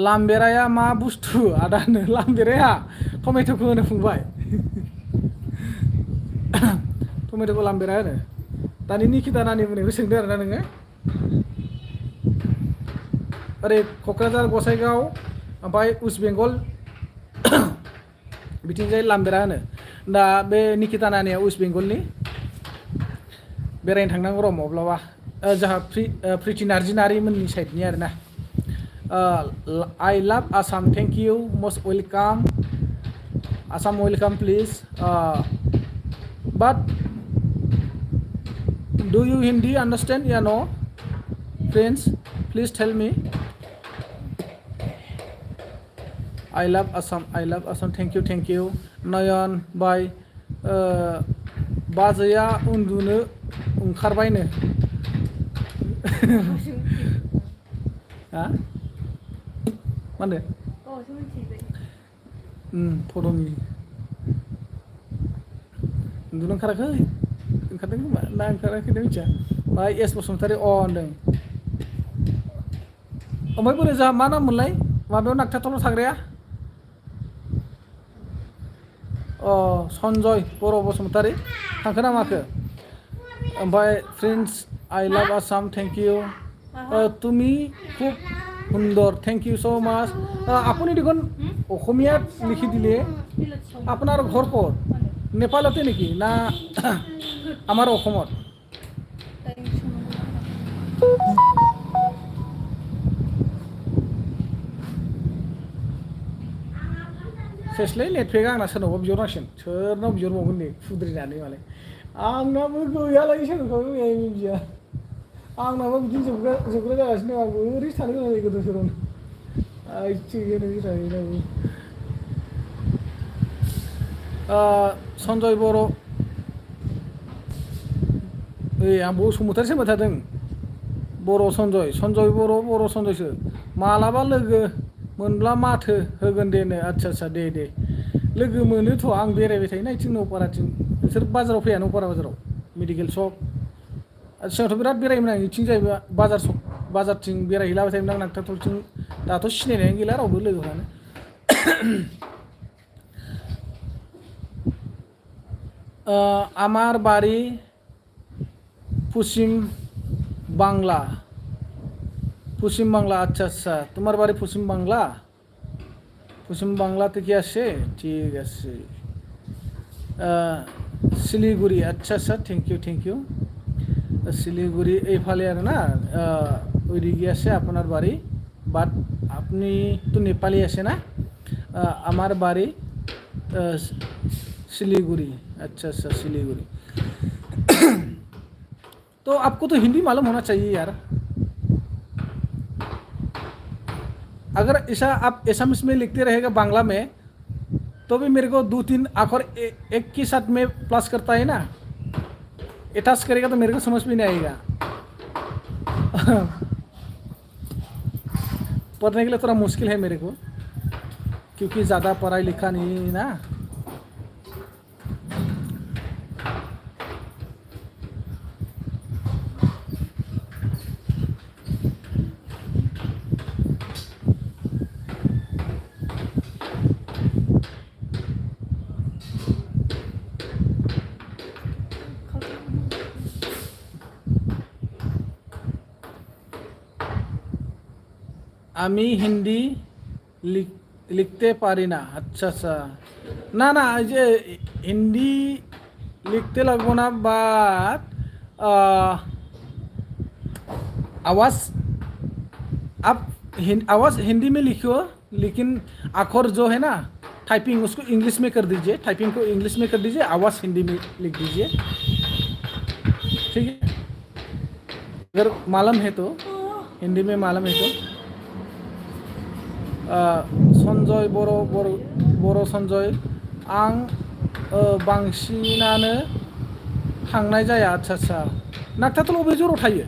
लाम्बेराया मा बुस्थु आदानो लाम्बेराया टमेट'खौ होनो फंबाय टमेट'खौ लाम्बेरा होनो दानि निकिता नानि बुंनायखौ सोंदो आरोना नोङो ओरै क'क्राझार गसाइगाव ओमफ्राय वेस्ट बेंगल बिथिंजाय लाम्बेरा होनो दा बे निकिता नानिया वेस्ट बेंगलनि बेरायनो थांनांगौ र' माब्लाबा जोंहा प्रिति नार्जिनारि मोननि साइडनि आरोना I love Assam. Thank you. Most welcome. Assam welcome please. But do you Hindi understand? Yeah, no. Friends, please tell me. I love Assam. I love Assam. Thank you. Thank you. Nayan bye. बाजैया उन्दुनो ओंखारबायनो हा मा होनो फट'नि उन्दुनो ओंखाराखै ओंखारदों खोमा ना ओंखाराखै दा मिथिया बाय एस बसुमतारी होनदों ओमफ्राय बोरै जा मा नाम मोनलाय माबायाव नागथाथलाव थाग्राया सन्जय बर' बसुमतारी थांखो ना माखो ओमफ्राय फ्रेन्ड्स आइ लाभ आसाम थेंक इउ তুমি খুব সুন্দর থ্যাংক ইউ সো মাচ আপুনি দেখোন অসমীয়াত লিখি দিলে আপোনাৰ ঘৰ ক'ত নেপালতে নেকি না আমাৰ অসমত सेसलै नेटपेक आंना सोरनावबा बिहरनांसिगोन सोरनाव बिहरबावगोन दे फुद्रिनानै मालाय आंनाबो गैयालाय सोरनाव बिया आंनाबो बिदिनो जोबग्रा जागासिनो आंबो ओरैसो थानो गोनां जायो गोदाव सोरावनो सन्जय बर' आं बसुमतारीसो मोनथारदों बर' सन्जय बर' सन्जयसो मालाबा लोगो मोनब्ला माथो होगोन दे नो आच्छा दे लोगो मोनोथ' आं बेरायबाय थायोना इथिं नौपाराथिं नोंसोर बाजाराव फैया नौपारा बाजाराव मेडिकेल शप सिगांथ' बिराद बेरायोमोन आं इथिं जाहैबाय बाजारथिं बेरायहैलाबाय थायोमोन आं नागथाथलथिं दाथ' सिनायनायानो गैला रावबो लोगोफ्रानो আমার বাড়ি পশ্চিম বাংলা আচ্ছা তোমার বাড়ি পশ্চিম বাংলাতে কি আসে ঠিক আছে শিলিগুড়ি আচ্ছা থ্যাংক ইউ শিলিগুড়ি এইফালে আর না ওইদিকে আসে আপনার বাড়ি বাট আপনি তো নেপালি আছে না আমার বাড়ি सिलीगुड़ी अच्छा सिलीगुड़ी तो आपको तो हिंदी मालूम होना चाहिए यार अगर ऐसा आप एसामिस में लिखते रहेगा बांग्ला में तो भी मेरे को 2-3 अक्षर एक के साथ में प्लस करता है ना अटैच करेगा तो मेरे को समझ में नहीं आएगा पढ़ने के लिए थोड़ा मुश्किल है मेरे को क्योंकि ज़्यादा पढ़ाई लिखा नहीं ना আমি হিন্দি লিখতে পারি না আচ্ছা না যে হিন্দি লিখতে লাগবো না বাট आवाज़ हिंदी में लिखो लेकिन अक्षर जो है ना टाइपिंग उसको इंग्लिश में कर दीजिए टाइपिंग को इंग्लिश में कर दीजिए आवाज़ हिंदी में लिख दीजिए ठीक है अगर मालूम है तो हिंदी में मालूम है तो सन्जय बर' सन्जय आं बांसिनानो थांनाय जाया आच्छा नागथाथल अबे जराव थायो